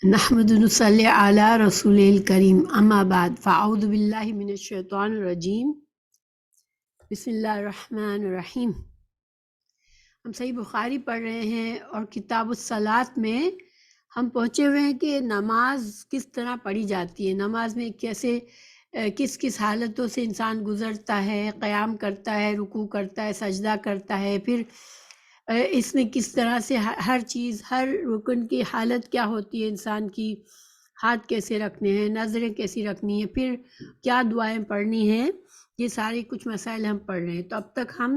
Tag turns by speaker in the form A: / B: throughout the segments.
A: نحمد نصلی علی رسول الکریم اما بعد فاعوذ باللہ من الشیطان الرجیم بسم اللہ الرحمن الرحیم۔ ہم صحیح بخاری پڑھ رہے ہیں اور کتاب الصلاۃ میں ہم پہنچے ہوئے ہیں کہ نماز کس طرح پڑھی جاتی ہے، نماز میں کیسے کس کس حالتوں سے انسان گزرتا ہے، قیام کرتا ہے، رکوع کرتا ہے، سجدہ کرتا ہے، پھر اس میں کس طرح سے ہر چیز، ہر رکن کی حالت کیا ہوتی ہے، انسان کی ہاتھ کیسے رکھنے ہیں، نظریں کیسی رکھنی ہیں، پھر کیا دعائیں پڑھنی ہیں، یہ سارے کچھ مسائل ہم پڑھ رہے ہیں۔ تو اب تک ہم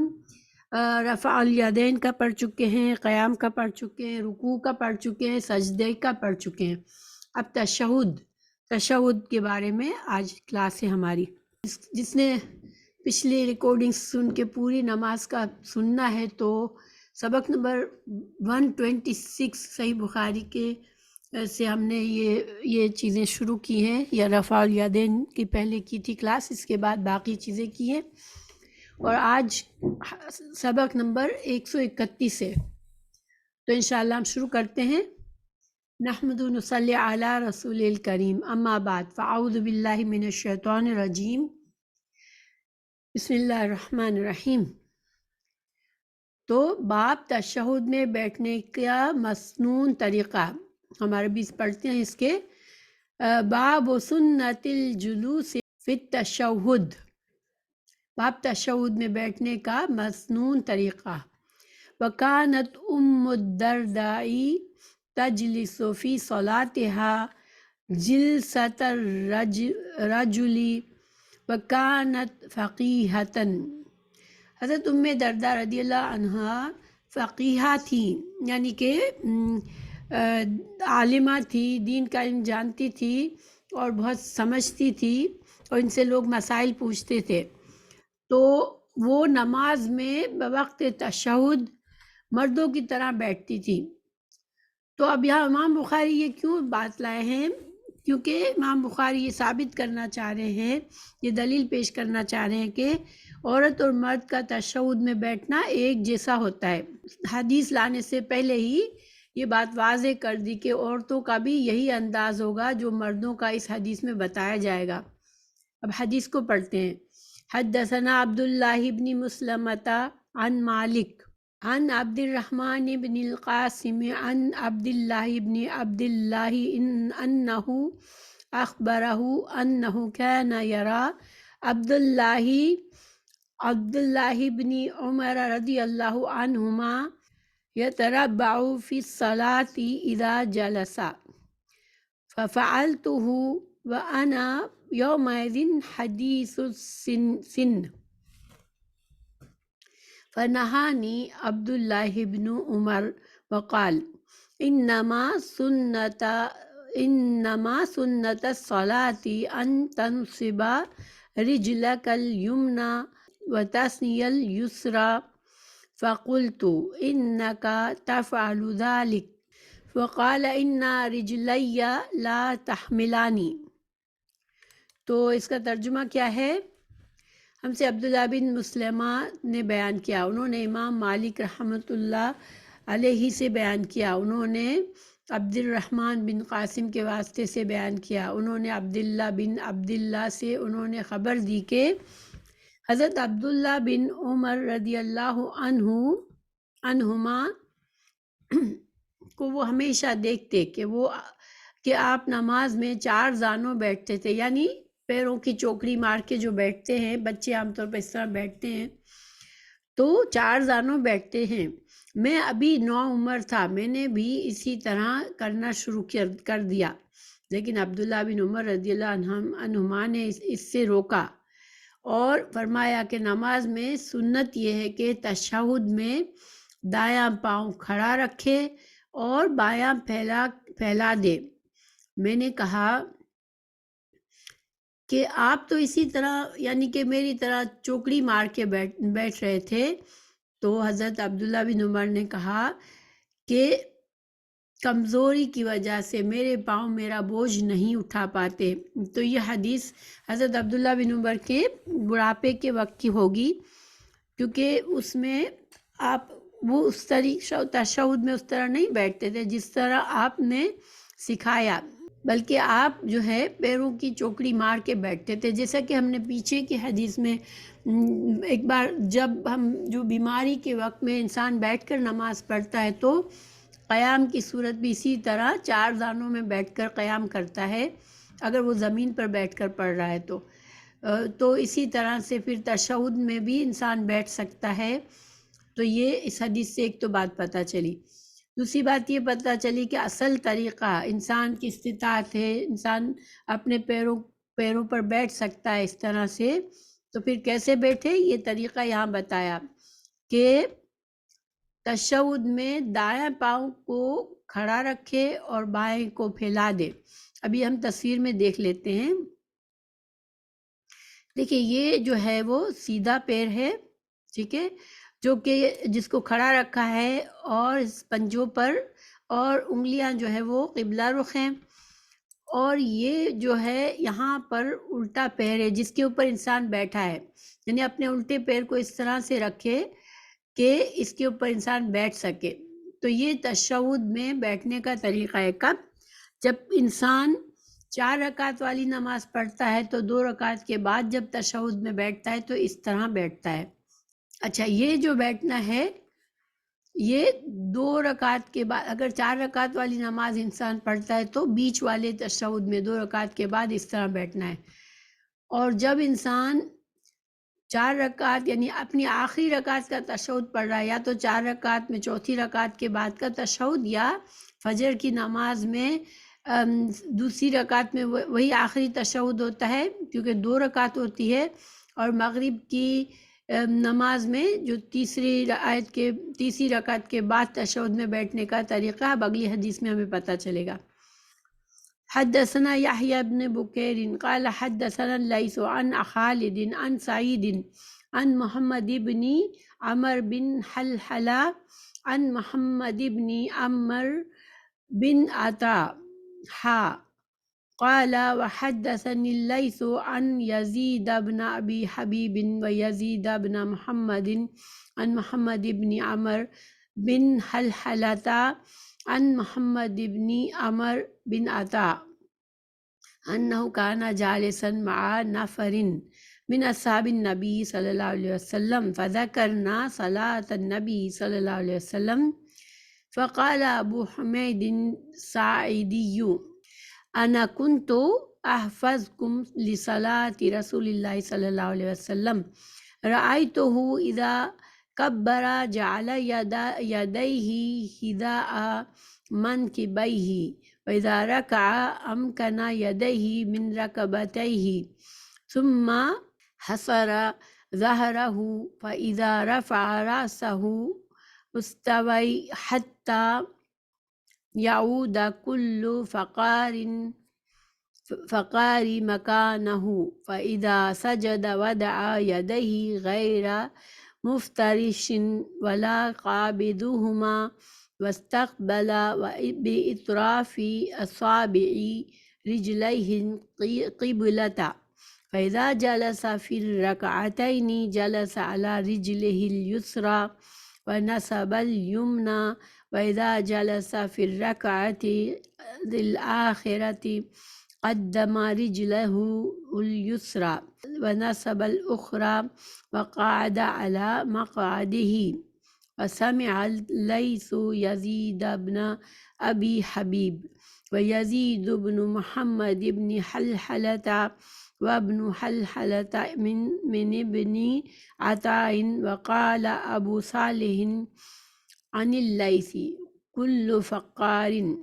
A: رفع الیدین کا پڑھ چکے ہیں، قیام کا پڑھ چکے ہیں، رکوع کا پڑھ چکے ہیں، سجدے کا پڑھ چکے ہیں۔ اب تشہد کے بارے میں آج کلاس ہے ہماری۔ جس نے پچھلی ریکارڈنگ سن کے پوری نماز کا سننا ہے تو سبق نمبر 126 صحیح بخاری کے سے ہم نے یہ چیزیں شروع کی ہیں، یا رفع الیدین کی پہلے کی تھی کلاس، اس کے بعد باقی چیزیں کی ہیں، اور آج سبق نمبر 131 ہے۔ تو انشاءاللہ ہم شروع کرتے ہیں۔ نحمد نصلی علی رسول الکریم اما بعد فاعوذ باللہ من الشیطان الرجیم بسم اللہ الرحمن الرحیم۔ تو باب تشہد میں بیٹھنے کا مسنون طریقہ ہم عربی سے پڑھتے ہیں اس کے۔ باب و سنت الجلوس فی التشہد، باب تشہد میں بیٹھنے کا مسنون طریقہ۔ وکانت ام الدرداء تجلس فی صلاتها جلسۃ الرجل وکانت فقیہۃ۔ حضرت ام درداء رضی اللہ عنہا فقیہہ تھیں، یعنی کہ عالمہ تھی، دین کا علم جانتی تھی اور بہت سمجھتی تھی، اور ان سے لوگ مسائل پوچھتے تھے۔ تو وہ نماز میں بوقت تشہد مردوں کی طرح بیٹھتی تھی۔ تو اب یہاں امام بخاری یہ کیوں بات لائے ہیں؟ کیونکہ امام بخاری یہ ثابت کرنا چاہ رہے ہیں، یہ دلیل پیش کرنا چاہ رہے ہیں کہ عورت اور مرد کا تشہد میں بیٹھنا ایک جیسا ہوتا ہے۔ حدیث لانے سے پہلے ہی یہ بات واضح کر دی کہ عورتوں کا بھی یہی انداز ہوگا جو مردوں کا اس حدیث میں بتایا جائے گا۔ اب حدیث کو پڑھتے ہیں۔ حدثنا عبداللہ بن مسلمۃ عن مالک عن عبد الرحمن بن القاسم عن عبداللہ بن عبداللہ انہ اخبرہ انہ کان یرا عبداللہ بن عمر رضی اللہ عنہما یتربع فی الصلاة اذا جلس ففعلته وانا یومئذ حدیث السن فنہانی عبداللہ بن عمر وقال انما سنت الصلاة ان تنصب رجلك اليمنى وتثني اليسرى فقلت انك تفعل ذلك وقال ان رجلي لا تحملانی۔ تو اس کا ترجمہ کیا ہے؟ ہم سے عبداللہ بن مسلمہ نے بیان کیا، انہوں نے امام مالک رحمۃ اللہ علیہ سے بیان کیا، انہوں نے عبد الرحمن بن قاسم کے واسطے سے بیان کیا، انہوں نے عبداللہ بن عبداللہ سے انہوں نے خبر دی کہ حضرت عبداللہ بن عمر رضی اللہ عنہما کو وہ ہمیشہ دیکھتے کہ آپ نماز میں چار زانوں بیٹھتے تھے، یعنی پیروں کی چوکڑی مار کے جو بیٹھتے ہیں، بچے عام طور پر اس طرح بیٹھتے ہیں، تو چار زانوں بیٹھتے ہیں۔ میں ابھی نوعمر تھا، میں نے بھی اسی طرح کرنا شروع کر دیا، لیکن عبداللہ بن عمر رضی اللہ عنہما نے اس سے روکا اور فرمایا کہ نماز میں سنت یہ ہے کہ تشہد میں دایاں پاؤں کھڑا رکھے اور بایاں پھیلا دے۔ میں نے کہا کہ آپ تو اسی طرح یعنی کہ میری طرح چوکڑی مار کے بیٹھ رہے تھے۔ تو حضرت عبداللہ بن عمر نے کہا کہ کمزوری کی وجہ سے میرے پاؤں میرا بوجھ نہیں اٹھا پاتے۔ تو یہ حدیث حضرت عبداللہ بن عمر کے بڑھاپے کے وقت کی ہوگی، کیونکہ اس میں آپ وہ اس طریقے تشہد میں اس طرح نہیں بیٹھتے تھے جس طرح آپ نے سکھایا، بلکہ آپ جو ہے پیروں کی چوکڑی مار کے بیٹھتے تھے، جیسا کہ ہم نے پیچھے کی حدیث میں ایک بار جب ہم جو بیماری کے وقت میں انسان بیٹھ کر نماز پڑھتا ہے تو قیام کی صورت بھی اسی طرح 4 دانوں میں بیٹھ کر قیام کرتا ہے، اگر وہ زمین پر بیٹھ کر پڑھ رہا ہے تو اسی طرح سے پھر تشہد میں بھی انسان بیٹھ سکتا ہے۔ تو یہ اس حدیث سے ایک تو بات پتہ چلی۔ دوسری بات یہ پتہ چلی کہ اصل طریقہ انسان کی استطاعت ہے، انسان اپنے پیروں پر بیٹھ سکتا ہے اس طرح سے، تو پھر کیسے بیٹھے یہ طریقہ یہاں بتایا کہ تشہد میں دائیں پاؤں کو کھڑا رکھے اور بائیں کو پھیلا دے۔ ابھی ہم تصویر میں دیکھ لیتے ہیں۔ دیکھیں یہ جو ہے وہ سیدھا پیر ہے، ٹھیک ہے، جو کہ جس کو کھڑا رکھا ہے اور اس پنجوں پر، اور انگلیاں جو ہے وہ قبلہ رخ ہیں، اور یہ جو ہے یہاں پر الٹا پیر ہے جس کے اوپر انسان بیٹھا ہے، یعنی اپنے الٹے پیر کو اس طرح سے رکھے کہ اس کے اوپر انسان بیٹھ سکے۔ تو یہ تشہد میں بیٹھنے کا طریقہ ہے۔ کب؟ جب انسان 4 رکعت والی نماز پڑھتا ہے تو 2 رکعت کے بعد جب تشہد میں بیٹھتا ہے تو اس طرح بیٹھتا ہے۔ اچھا، یہ جو بیٹھنا ہے یہ 2 رکعت کے بعد، اگر 4 رکعت والی نماز انسان پڑھتا ہے تو بیچ والے تشہد میں 2 رکعت کے بعد اس طرح بیٹھنا ہے، اور جب انسان 4 رکعت یعنی اپنی آخری رکعت کا تشہد پڑھ رہا ہے، یا تو 4 رکعت میں چوتھی رکعت کے بعد کا تشہد، یا فجر کی نماز میں دوسری رکعت میں وہی آخری تشہد ہوتا ہے کیونکہ 2 رکعت ہوتی ہے، اور مغرب کی نماز میں جو تیسری رکعت کے بعد تشہد میں بیٹھنے کا طریقہ اب اگلی حدیث میں ہمیں پتہ چلے گا۔ حدثنا يحيى بن بكير قال حدثنا الليث عن خالد عن سعيد عن محمد بن عمرو بن حلحلة عن محمد بن عمرو بن عطاء قال وحدثني الليث عن يزيد بن أبي حبيب ويزيد بن محمد عن محمد بن عمرو بن حلحلة عن محمد بن عمرو بن عطاء أنه كان جالسا مع نفر من أصحاب النبي صلى الله عليه وسلم فذكرنا صلاة النبي صلى الله عليه وسلم فقال أبو حميد الساعدي أنا كنت أحفظكم لصلاة رسول الله صلى الله عليه وسلم رأيته إذا كبر جعل يديه حذاء منكبيه وإذا ركع أمكن يديه من ركبتيه ثم حصر ظهره فإذا رفع رأسه استوى حتى يعود كل فقار مكانه فإذا سجد وضع يديه غير مفترش ولا قابضهما واستقبل بإطراف أصابع رجليه قبلة فإذا جلس في الركعتين جلس على رجله اليسرى ونصب اليمنى وإذا جلس في الركعة الآخرة قدم رجله اليسرى ونصب الأخرى وقعد على مقعده وسمع الليث يزيد بن أبي حبيب ويزيد بن محمد بن حلحلة وابن حلحلة من ابن عطاء وقال أبو صالح عن الليث كل فقار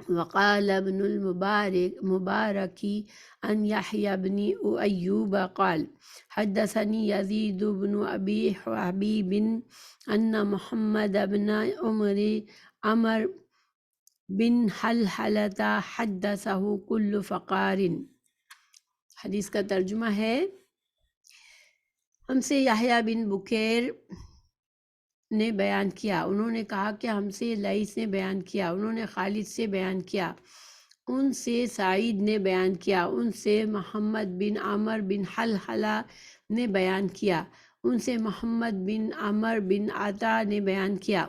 A: وقال ابن المبارك عن يحيى بن أيوب قال حدثني يزيد بن أبي حبيب أن محمد بن عمر بن حلحلة حدثه كل فقار۔ حدیث کا ترجمہ ہے، ہم سے یحییٰ بن بکیر نے بیان کیا، انہوں نے کہا کہ ہم سے لیث نے بیان کیا، انہوں نے خالد سے بیان کیا، ان سے سعید نے بیان کیا، ان سے محمد بن عمر بن حلحلہ نے بیان کیا، ان سے محمد بن عمر بن عطا نے بیان کیا،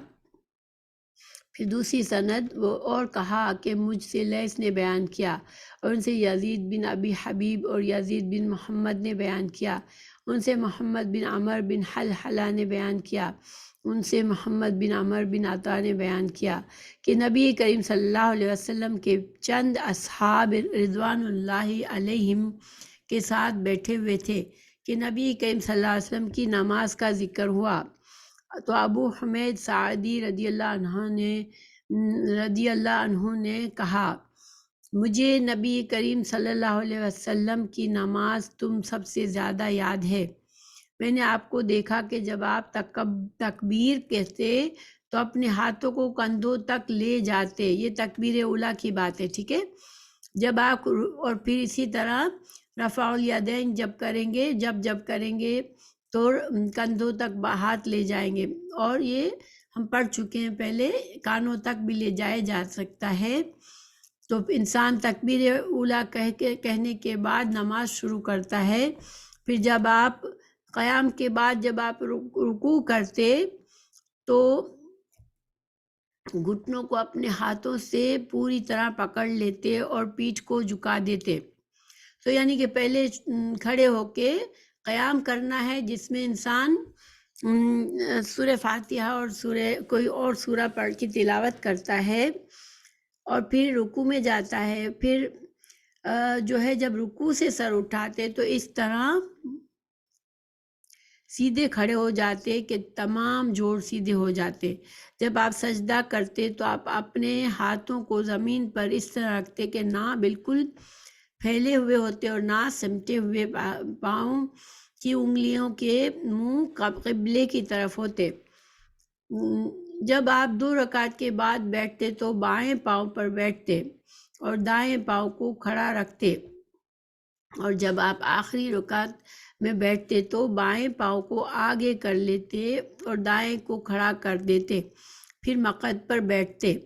A: پھر دوسری سند وہ اور کہا کہ مجھ سے لیث نے بیان کیا، اور ان سے یزید بن ابی حبیب اور یزید بن محمد نے بیان کیا، ان سے محمد بن عمر بن حلحلہ نے بیان کیا، ان سے محمد بن عمر بن عطا نے بیان کیا کہ نبی کریم صلی اللہ علیہ وسلم کے چند اصحاب رضوان اللہ علیہم کے ساتھ بیٹھے ہوئے تھے کہ نبی کریم صلی اللہ علیہ وسلم کی نماز کا ذکر ہوا، تو ابو حمید سعدی رضی اللہ عنہ نے کہا مجھے نبی کریم صلی اللہ علیہ وسلم کی نماز تم سب سے زیادہ یاد ہے، میں نے آپ کو دیکھا کہ جب آپ تکبیر کہتے تو اپنے ہاتھوں کو کندھوں تک لے جاتے، یہ تکبیر اولیٰ کی بات ہے، ٹھیک ہے، جب آپ اور پھر اسی طرح رفع الیدین جب کریں گے تو کندھوں تک ہاتھ لے جائیں گے، اور یہ ہم پڑھ چکے ہیں پہلے، کانوں تک بھی لے جایا جا سکتا ہے۔ تو انسان تکبیر اولیٰ کہنے کے بعد نماز شروع کرتا ہے، پھر جب آپ قیام کے بعد جب آپ رکوع کرتے تو گھٹنوں کو اپنے ہاتھوں سے پوری طرح پکڑ لیتے اور پیٹھ کو جھکا دیتے، تو یعنی کہ پہلے کھڑے ہو کے قیام کرنا ہے جس میں انسان سورہ فاتحہ اور کوئی اور سورہ پڑھ کے تلاوت کرتا ہے، اور پھر رکوع میں جاتا ہے، پھر جو ہے جب رکوع سے سر اٹھاتے تو اس طرح سیدھے کھڑے ہو جاتے کہ تمام جوڑ سیدھے ہو جاتے، جب آپ سجدہ کرتے تو آپ اپنے ہاتھوں کو زمین پر اس طرح رکھتے کہ نہ بالکل پھیلے ہوئے ہوتے اور نہ سمٹے ہوئے، پاؤں کی انگلیوں کے منہ قبلے کی طرف ہوتے۔ جب آپ 2 رکعت کے بعد بیٹھتے تو بائیں پاؤں پر بیٹھتے اور دائیں پاؤں کو کھڑا رکھتے، اور جب آپ آخری رکعت میں بیٹھتے تو بائیں پاؤں کو آگے کر لیتے اور دائیں کو کھڑا کر دیتے، پھر مقعد پر بیٹھتے۔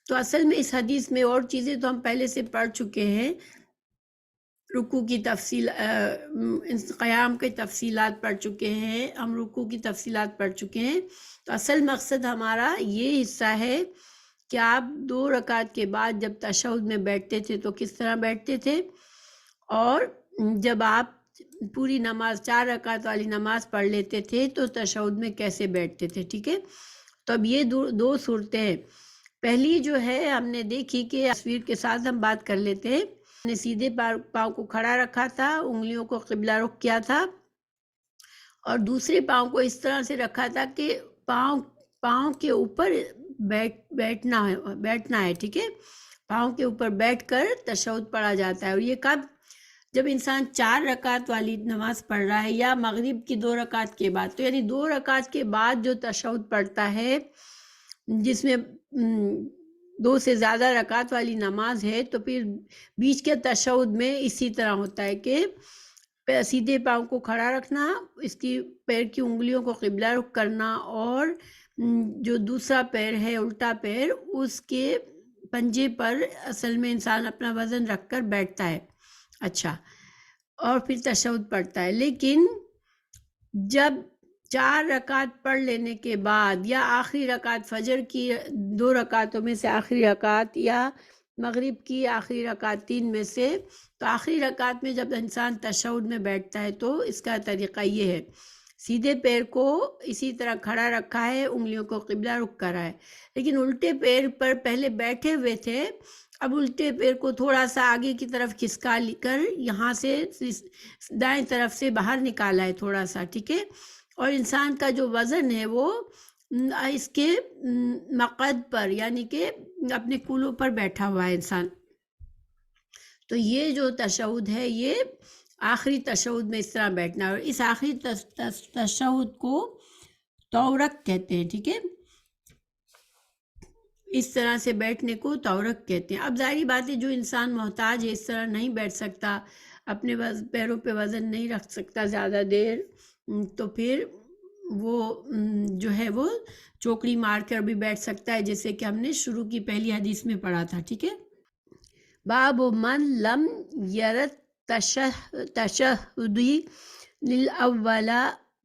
A: تو اصل میں اس حدیث میں اور چیزیں تو ہم پہلے سے پڑھ چکے ہیں، رکوع کی تفصیل، قیام کی تفصیلات پڑھ چکے ہیں، ہم رکوع کی تفصیلات پڑھ چکے ہیں، تو اصل مقصد ہمارا یہ حصہ ہے کہ آپ 2 رکعت کے بعد جب تشہد میں بیٹھتے تھے تو کس طرح بیٹھتے تھے، اور جب آپ پوری نماز 4 رکعت والی نماز پڑھ لیتے تھے تو تشہد میں کیسے بیٹھتے تھے، ٹھیک ہے۔ تو اب یہ 2 صورتیں ہیں، پہلی جو ہے ہم نے دیکھی کہ تصویر کے ساتھ ہم بات کر لیتے ہیں، نے سیدھے پاؤں کو کھڑا رکھا تھا، انگلیوں کو قبلہ رخ کیا تھا، اور دوسرے پاؤں کو اس طرح سے رکھا تھا کہ پاؤں کے اوپر بیٹھنا ہے، ٹھیک ہے، پاؤں کے اوپر بیٹھ کر تشہد پڑھا جاتا ہے، اور یہ کب، جب انسان 4 رکعت والی نماز پڑھ رہا ہے یا مغرب کی 2 رکعت کے بعد، تو یعنی 2 رکعت کے بعد جو تشہد پڑھتا ہے جس میں 2 سے زیادہ رکعت والی نماز ہے، تو پھر بیچ کے تشہد میں اسی طرح ہوتا ہے کہ سیدھے پاؤں کو کھڑا رکھنا، اس کی پیر کی انگلیوں کو قبلہ رخ کرنا، اور جو دوسرا پیر ہے الٹا پیر، اس کے پنجے پر اصل میں انسان اپنا وزن رکھ کر بیٹھتا ہے، اچھا، اور پھر تشہد پڑھتا ہے۔ لیکن جب 4 رکعت پڑھ لینے کے بعد یا آخری رکعت، فجر کی 2 رکعتوں میں سے آخری رکعت یا مغرب کی آخری رکعت 3 میں سے، تو آخری رکعت میں جب انسان تشہد میں بیٹھتا ہے تو اس کا طریقہ یہ ہے، سیدھے پیر کو اسی طرح کھڑا رکھا ہے، انگلیوں کو قبلہ رخ کرا ہے، لیکن الٹے پیر پر پہلے بیٹھے ہوئے تھے، اب الٹے پیر کو تھوڑا سا آگے کی طرف کھسکا کر یہاں سے دائیں طرف سے باہر نکالا ہے تھوڑا سا، ٹھیک ہے، اور انسان کا جو وزن ہے وہ اس کے مقعد پر یعنی کہ اپنے کولوں پر بیٹھا ہوا ہے انسان۔ تو یہ جو تشہد ہے یہ آخری تشہد میں اس طرح بیٹھنا ہے، اور اس آخری تشہد کو تورک کہتے ہیں، ٹھیک ہے، اس طرح سے بیٹھنے کو تورک کہتے ہیں۔ اب ظاہری بات ہے جو انسان محتاج ہے، اس طرح نہیں بیٹھ سکتا، اپنے پیروں پہ وزن نہیں رکھ سکتا زیادہ دیر، تو پھر وہ جو ہے وہ چوکڑی مار کر بھی بیٹھ سکتا ہے، جیسے کہ ہم نے شروع کی پہلی حدیث میں پڑھا تھا، ٹھیک ہے۔ باب من لم یرد تشہدی للأول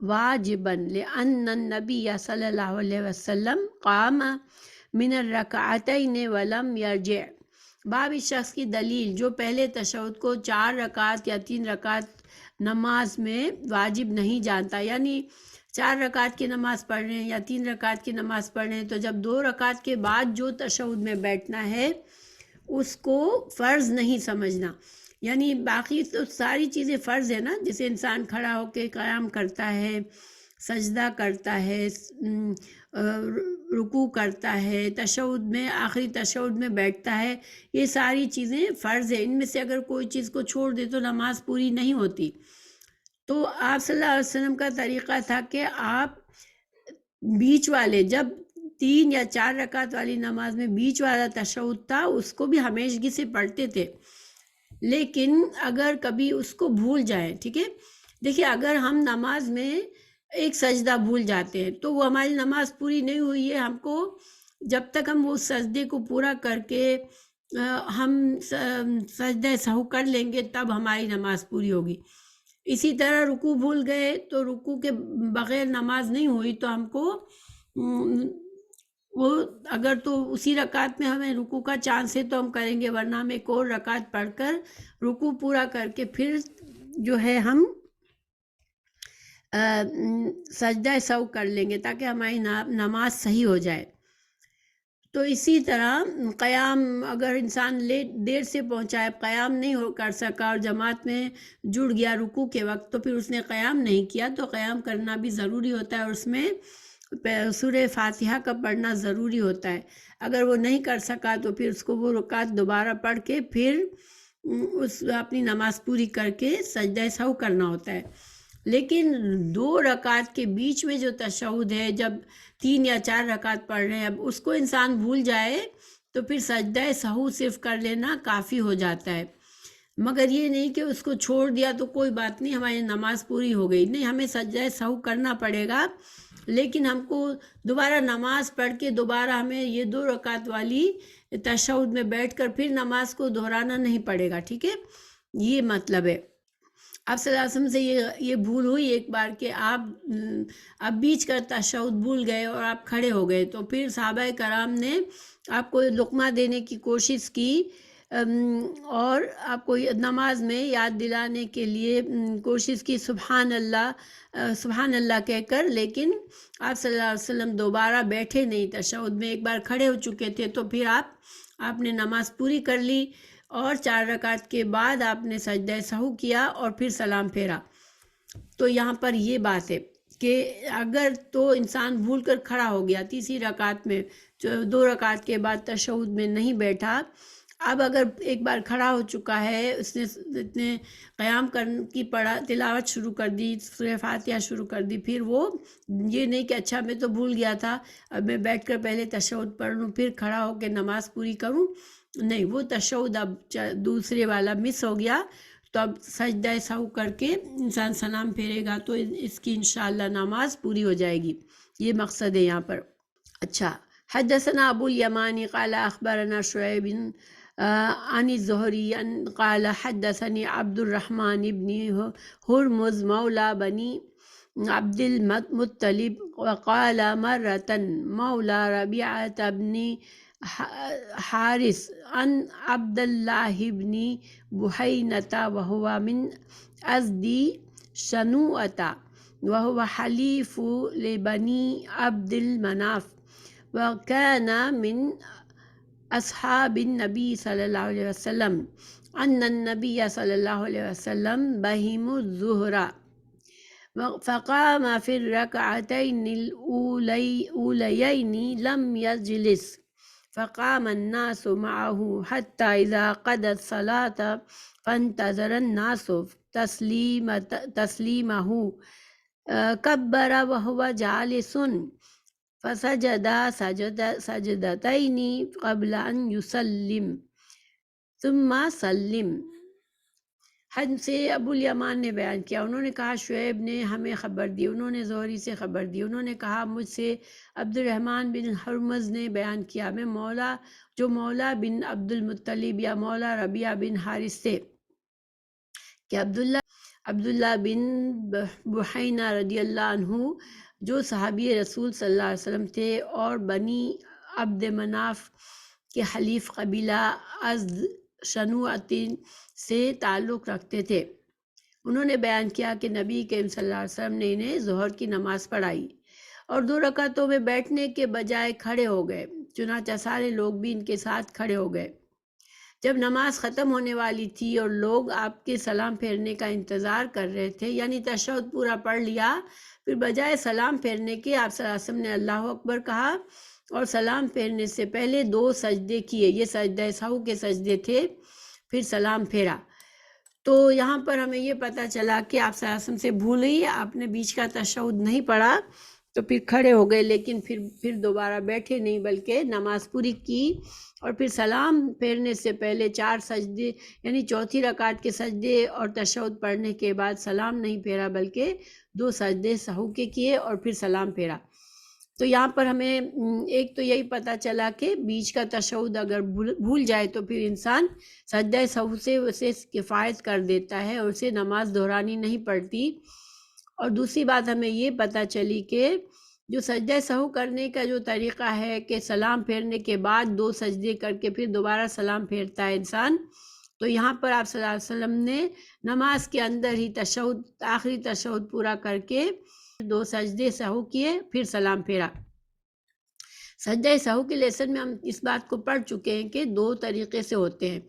A: واجبا لأن النبی صلی اللہ علیہ وسلم قام من الرکعتین ولم یرجع، باب اس شخص کی دلیل جو پہلے تشہد کو 4 رکعت یا 3 رکعت نماز میں واجب نہیں جانتا، یعنی 4 رکعت کی نماز پڑھ رہے ہیں یا 3 رکعت کی نماز پڑھ رہے ہیں، تو جب 2 رکعت کے بعد جو تشہد میں بیٹھنا ہے اس کو فرض نہیں سمجھنا، یعنی باقی تو ساری چیزیں فرض ہے نا، جیسے انسان کھڑا ہو کے قیام کرتا ہے، سجدہ کرتا ہے، رکوع کرتا ہے، تشہد میں آخری تشہد میں بیٹھتا ہے، یہ ساری چیزیں فرض ہیں، ان میں سے اگر کوئی چیز کو چھوڑ دے تو نماز پوری نہیں ہوتی۔ تو آپ صلی اللہ علیہ وسلم کا طریقہ تھا کہ آپ بیچ والے، جب 3 یا 4 رکعت والی نماز میں بیچ والا تشہد تھا اس کو بھی ہمیشگی سے پڑھتے تھے، لیکن اگر کبھی اس کو بھول جائیں، ٹھیک ہے، دیکھیے اگر ہم نماز میں ایک سجدہ بھول جاتے ہیں تو وہ ہماری نماز پوری نہیں ہوئی ہے، ہم کو جب تک ہم وہ سجدے کو پورا کر کے ہم سجدہ سہو کر لیں گے تب ہماری نماز پوری ہوگی۔ اسی طرح رکوع بھول گئے تو رکوع کے بغیر نماز نہیں ہوئی، تو ہم کو وہ اگر تو اسی رکعت میں ہمیں رکوع کا چانس ہے تو ہم کریں گے، ورنہ ہم ایک اور رکعت پڑھ کر رکوع پورا کر کے پھر جو ہے ہم سجدہ سہو کر لیں گے تاکہ ہماری نماز صحیح ہو جائے۔ تو اسی طرح قیام اگر انسان دیر سے پہنچا ہے، قیام نہیں کر سکا اور جماعت میں جڑ گیا رکوع کے وقت، تو پھر اس نے قیام نہیں کیا، تو قیام کرنا بھی ضروری ہوتا ہے اور اس میں سورہ فاتحہ کا پڑھنا ضروری ہوتا ہے۔ اگر وہ نہیں کر سکا تو پھر اس کو وہ رکعت دوبارہ پڑھ کے پھر اپنی نماز پوری کر کے سجدہ سہو کرنا ہوتا ہے۔ لیکن 2 رکعت کے بیچ میں جو تشہد ہے، جب 3 یا 4 رکعت پڑھ رہے ہیں، اب اس کو انسان بھول جائے تو پھر سجدہ سہو صرف کر لینا کافی ہو جاتا ہے، مگر یہ نہیں کہ اس کو چھوڑ دیا تو کوئی بات نہیں ہماری نماز پوری ہو گئی، نہیں، ہمیں سجدہ سہو کرنا پڑے گا، لیکن ہم کو دوبارہ نماز پڑھ کے دوبارہ ہمیں یہ 2 رکعت والی تشہد میں بیٹھ کر پھر نماز کو دہرانا نہیں پڑے گا، ٹھیک ہے، یہ مطلب ہے۔ آپ صلی اللہ علیہ وسلم سے یہ بھول ہوئی ایک بار کہ آپ بیچ کر تشہد بھول گئے اور آپ کھڑے ہو گئے، تو پھر صحابہ کرام نے آپ کو لقمہ دینے کی کوشش کی اور آپ کو نماز میں یاد دلانے کے لیے کوشش کی سبحان اللہ کہہ کر، لیکن آپ صلی اللہ علیہ وسلم دوبارہ بیٹھے نہیں تشہد میں، ایک بار کھڑے ہو چکے تھے، تو پھر آپ نے نماز پوری کر لی اور 4 رکعت کے بعد آپ نے سجدہ سہو کیا اور پھر سلام پھیرا۔ تو یہاں پر یہ بات ہے کہ اگر تو انسان بھول کر کھڑا ہو گیا تیسری رکعت میں، 2 رکعت کے بعد تشہد میں نہیں بیٹھا، اب اگر ایک بار کھڑا ہو چکا ہے، اس نے قیام کی تلاوت شروع کر دی، سورہ فاتحہ شروع کر دی، پھر وہ یہ نہیں کہ اچھا میں تو بھول گیا تھا، اب میں بیٹھ کر پہلے تشہد پڑھ لوں پھر کھڑا ہو کے نماز پوری کروں، نہیں، وہ تشہد اب دوسرے والا مس ہو گیا، تو اب سجدہ سہو کر کے انسان سلام پھیرے گا تو اس کی انشاءاللہ نماز پوری ہو جائے گی، یہ مقصد ہے یہاں پر۔ اچھا، حدثنا ابو الیمانی قال اخبرنا شعیب عن الزہری قال حدثني عبد الرحمن بن ہرمز مولا بنی عبد المطلب وقال مرة مولا ربيعة بن حارث عن عبد الله بن بحينة وهو من أزدي شنوءة وهو حليف لبني عبد المناف وكان من أصحاب النبي صلى الله عليه وسلم أن النبي صلى الله عليه وسلم بهم الظهر فقام في الركعتين الأوليين لم يجلس فقام الناس معه حتى إذا قضى الصلاة فانتظر الناس تسليمه كبر وهو جالس فسجد سجدتين قبل أن يسلم ثم سلم۔ ہم سے ابو الیمان نے بیان کیا، انہوں نے کہا شعیب نے ہمیں خبر دی، انہوں نے زہری سے خبر دی، انہوں نے کہا مجھ سے عبد الرحمن بن حرمز نے بیان کیا، میں مولا بن عبد المطلب یا مولا ربیعہ بن حارث سے، کہ عبداللہ بن بحینہ رضی اللہ عنہ جو صحابی رسول صلی اللہ علیہ وسلم تھے اور بنی عبد مناف کے حلیف قبیلہ ازد شنوعتین سے تعلق رکھتے تھے۔ انہوں نے بیان کیا کہ نبی کریم صلی اللہ علیہ وسلم نے انہیں ظہر کی نماز پڑھائی اور 2 رکعتوں میں بیٹھنے کے بجائے کھڑے ہو گئے، چنانچہ سارے لوگ بھی ان کے ساتھ کھڑے ہو گئے۔ جب نماز ختم ہونے والی تھی اور لوگ آپ کے سلام پھیرنے کا انتظار کر رہے تھے، یعنی تشہد پورا پڑھ لیا، پھر بجائے سلام پھیرنے کے آپ صلی اللہ علیہ وسلم نے اللہ اکبر کہا اور سلام پھیرنے سے پہلے 2 سجدے کیے، یہ سجدہ سہو کے سجدے تھے، پھر سلام پھیرا۔ تو یہاں پر ہمیں یہ پتہ چلا کہ آپ صلی اللہ علیہ وسلم سے بھول گئی، آپ نے بیچ کا تشہد نہیں پڑھا تو پھر کھڑے ہو گئے، لیکن پھر دوبارہ بیٹھے نہیں بلکہ نماز پوری کی، اور پھر سلام پھیرنے سے پہلے 4 سجدے یعنی چوتھی رکعت کے سجدے اور تشہد پڑھنے کے بعد سلام نہیں پھیرا بلکہ 2 سجدے سہو کے کیے اور پھر سلام پھیرا۔ تو یہاں پر ہمیں ایک تو یہی پتہ چلا کہ بیچ کا تشہد اگر بھول جائے تو پھر انسان سجدہ سہو سے اسے کفایت کر دیتا ہے اور اسے نماز دہرانی نہیں پڑتی۔ اور دوسری بات ہمیں یہ پتہ چلی کہ جو سجدہ سہو کرنے کا جو طریقہ ہے کہ سلام پھیرنے کے بعد 2 سجدے کر کے پھر دوبارہ سلام پھیرتا ہے انسان، تو یہاں پر آپ صلی اللہ علیہ وسلم نے نماز کے اندر ہی تشہد آخری تشہد پورا کر کے 2 سجدے سہو کیے پھر سلام پھیرا۔ سجدہ سہو کے لیسن میں ہم اس بات کو پڑھ چکے ہیں کہ 2 طریقے سے ہوتے ہیں۔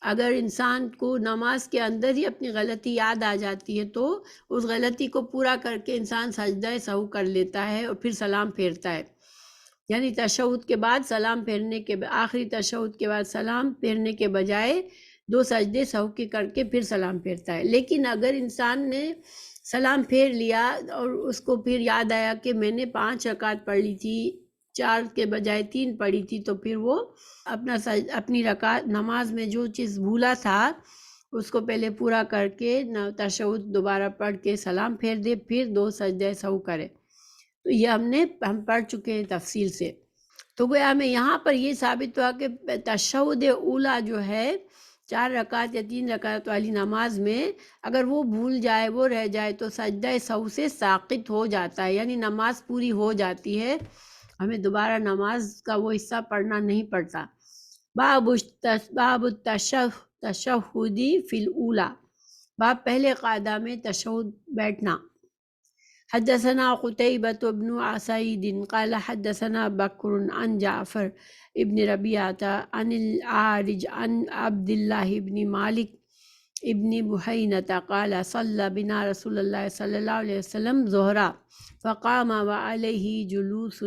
A: اگر انسان کو نماز کے اندر ہی اپنی غلطی یاد آ جاتی ہے تو اس غلطی کو پورا کر کے انسان سجدہ سہو کر لیتا ہے اور پھر سلام پھیرتا ہے، یعنی تشہد کے بعد سلام پھیرنے کے آخری تشہد کے بعد سلام پھیرنے کے بجائے 2 سجدے سہو کے کر کے پھر سلام پھیرتا ہے۔ لیکن اگر انسان نے سلام پھیر لیا اور اس کو پھر یاد آیا کہ میں نے 5 رکعت پڑھ لی تھی، 4 کے بجائے 3 پڑھی تھی، تو پھر وہ اپنی رکعت نماز میں جو چیز بھولا تھا اس کو پہلے پورا کر کے تشہد دوبارہ پڑھ کے سلام پھیر دے، پھر 2 سجدہ سہو کرے۔ تو یہ ہم پڑھ چکے ہیں تفصیل سے۔ تو گویا ہمیں یہاں پر یہ ثابت ہوا کہ تشہد اولیٰ جو ہے 4 رکعت یا 3 رکعت والی نماز میں اگر وہ بھول جائے، وہ رہ جائے تو سجدہ سہو سے ساقط ہو جاتا ہے، یعنی نماز پوری ہو جاتی ہے، ہمیں دوبارہ نماز کا وہ حصہ پڑھنا نہیں پڑتا۔ باب التشہدی فی الاولیٰ، باب پہلے قاعدہ میں تشہد بیٹھنا۔ حدثنا قتیبۃ بن سعید قال حدثنا بکر عن جعفر ابن ربیعۃ عن الأعرج عن عبد اللہ بن مالک ابن بحینۃ قال صلی بنا رسول اللہ صلی اللہ علیہ وسلم ظہرا فقام وعلیہ جلوس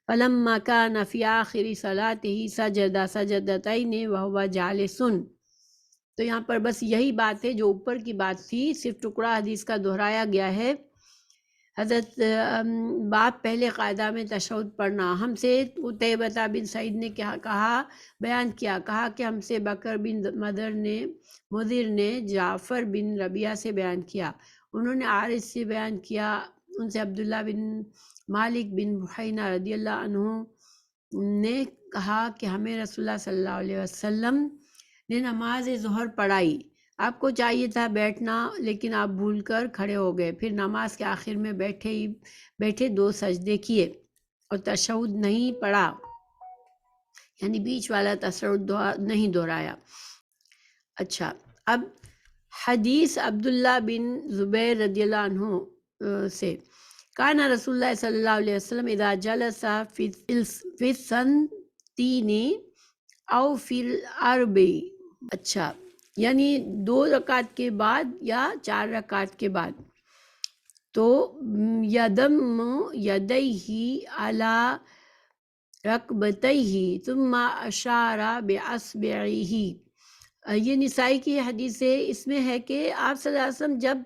A: فلما كان في آخر صلاته سجد سجدتين وهو جالس۔ تو یہاں پر بس یہی بات ہے جو اوپر کی بات تھی، صرف ٹکڑا حدیث کا دہرایا گیا ہے۔ حضرت باب پہلے قاعدہ میں تشہد پڑھنا، ہم سے قتیبہ بن سعید نے بیان کیا کہ ہم سے بکر بن مضر نے جعفر بن ربیعہ سے بیان کیا، انہوں نے عارج سے بیان کیا، ان سے عبداللہ بن مالک بن بحینہ رضی اللہ عنہ نے کہا کہ ہمیں رسول اللہ صلی اللہ علیہ وسلم نے نماز ظہر پڑھائی، آپ کو چاہیے تھا بیٹھنا لیکن آپ بھول کر کھڑے ہو گئے، پھر نماز کے آخر میں بیٹھے 2 سجدے کیے اور تشہد نہیں پڑھا، یعنی بیچ والا تشہد نہیں دہرایا۔ اچھا، اب حدیث عبداللہ بن زبیر رضی اللہ عنہ سے، کان رسول اللہ صلی اللہ علیہ وسلم اذا جلس فی السنتین او فی الاربع، اچھا یعنی 2 رکعت کے بعد یا 4 رکعت کے بعد، تو یدم یدیہ علی رکبتیہ ثم اشار باصبعہ۔ یہ نسائی کی حدیث ہے، اس میں ہے کہ آپ صلی اللہ علیہ وسلم جب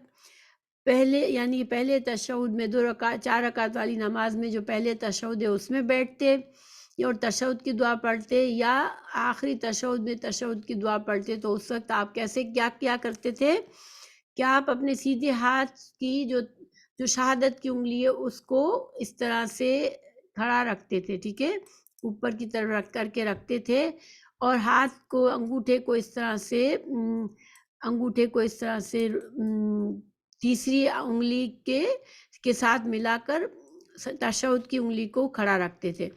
A: پہلے تشہد میں 4 رکعت والی نماز میں جو پہلے تشہد ہے اس میں بیٹھتے اور تشہد کی دعا پڑھتے، یا آخری تشہد میں تشہد کی دعا پڑھتے، تو اس وقت آپ کیا کرتے تھے کہ آپ اپنے سیدھے ہاتھ کی جو شہادت کی انگلی ہے اس کو اس طرح سے کھڑا رکھتے تھے، ٹھیک ہے، اوپر کی طرف رکھ کر کے رکھتے تھے، اور ہاتھ کو انگوٹھے کو اس طرح سے تیسری انگلی کے ساتھ ملا کر تشہد کی انگلی کو کھڑا رکھتے تھے،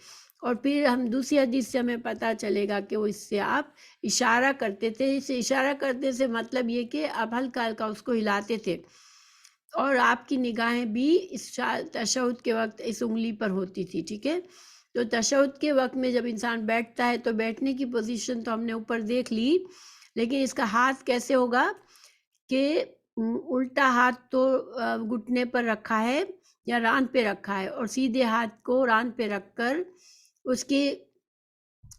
A: اور پھر ہم دوسری حدیث سے ہمیں پتہ چلے گا کہ وہ اس سے آپ اشارہ کرتے تھے. اس سے اشارہ کرتے سے مطلب یہ کہ آپ ہلکا ہلکا اس کو ہلاتے تھے اور آپ کی نگاہیں بھی اس تشہد کے وقت اس انگلی پر ہوتی تھی. ٹھیک ہے. تو تشہد کے وقت میں جب انسان بیٹھتا ہے تو بیٹھنے کی پوزیشن تو ہم نے اوپر دیکھ لی، لیکن اس کا ہاتھ کیسے ہوگا کہ الٹا ہاتھ تو گھٹنے پر رکھا ہے یا ران پہ رکھا ہے، اور سیدھے ہاتھ کو ران پہ رکھ کر اس کی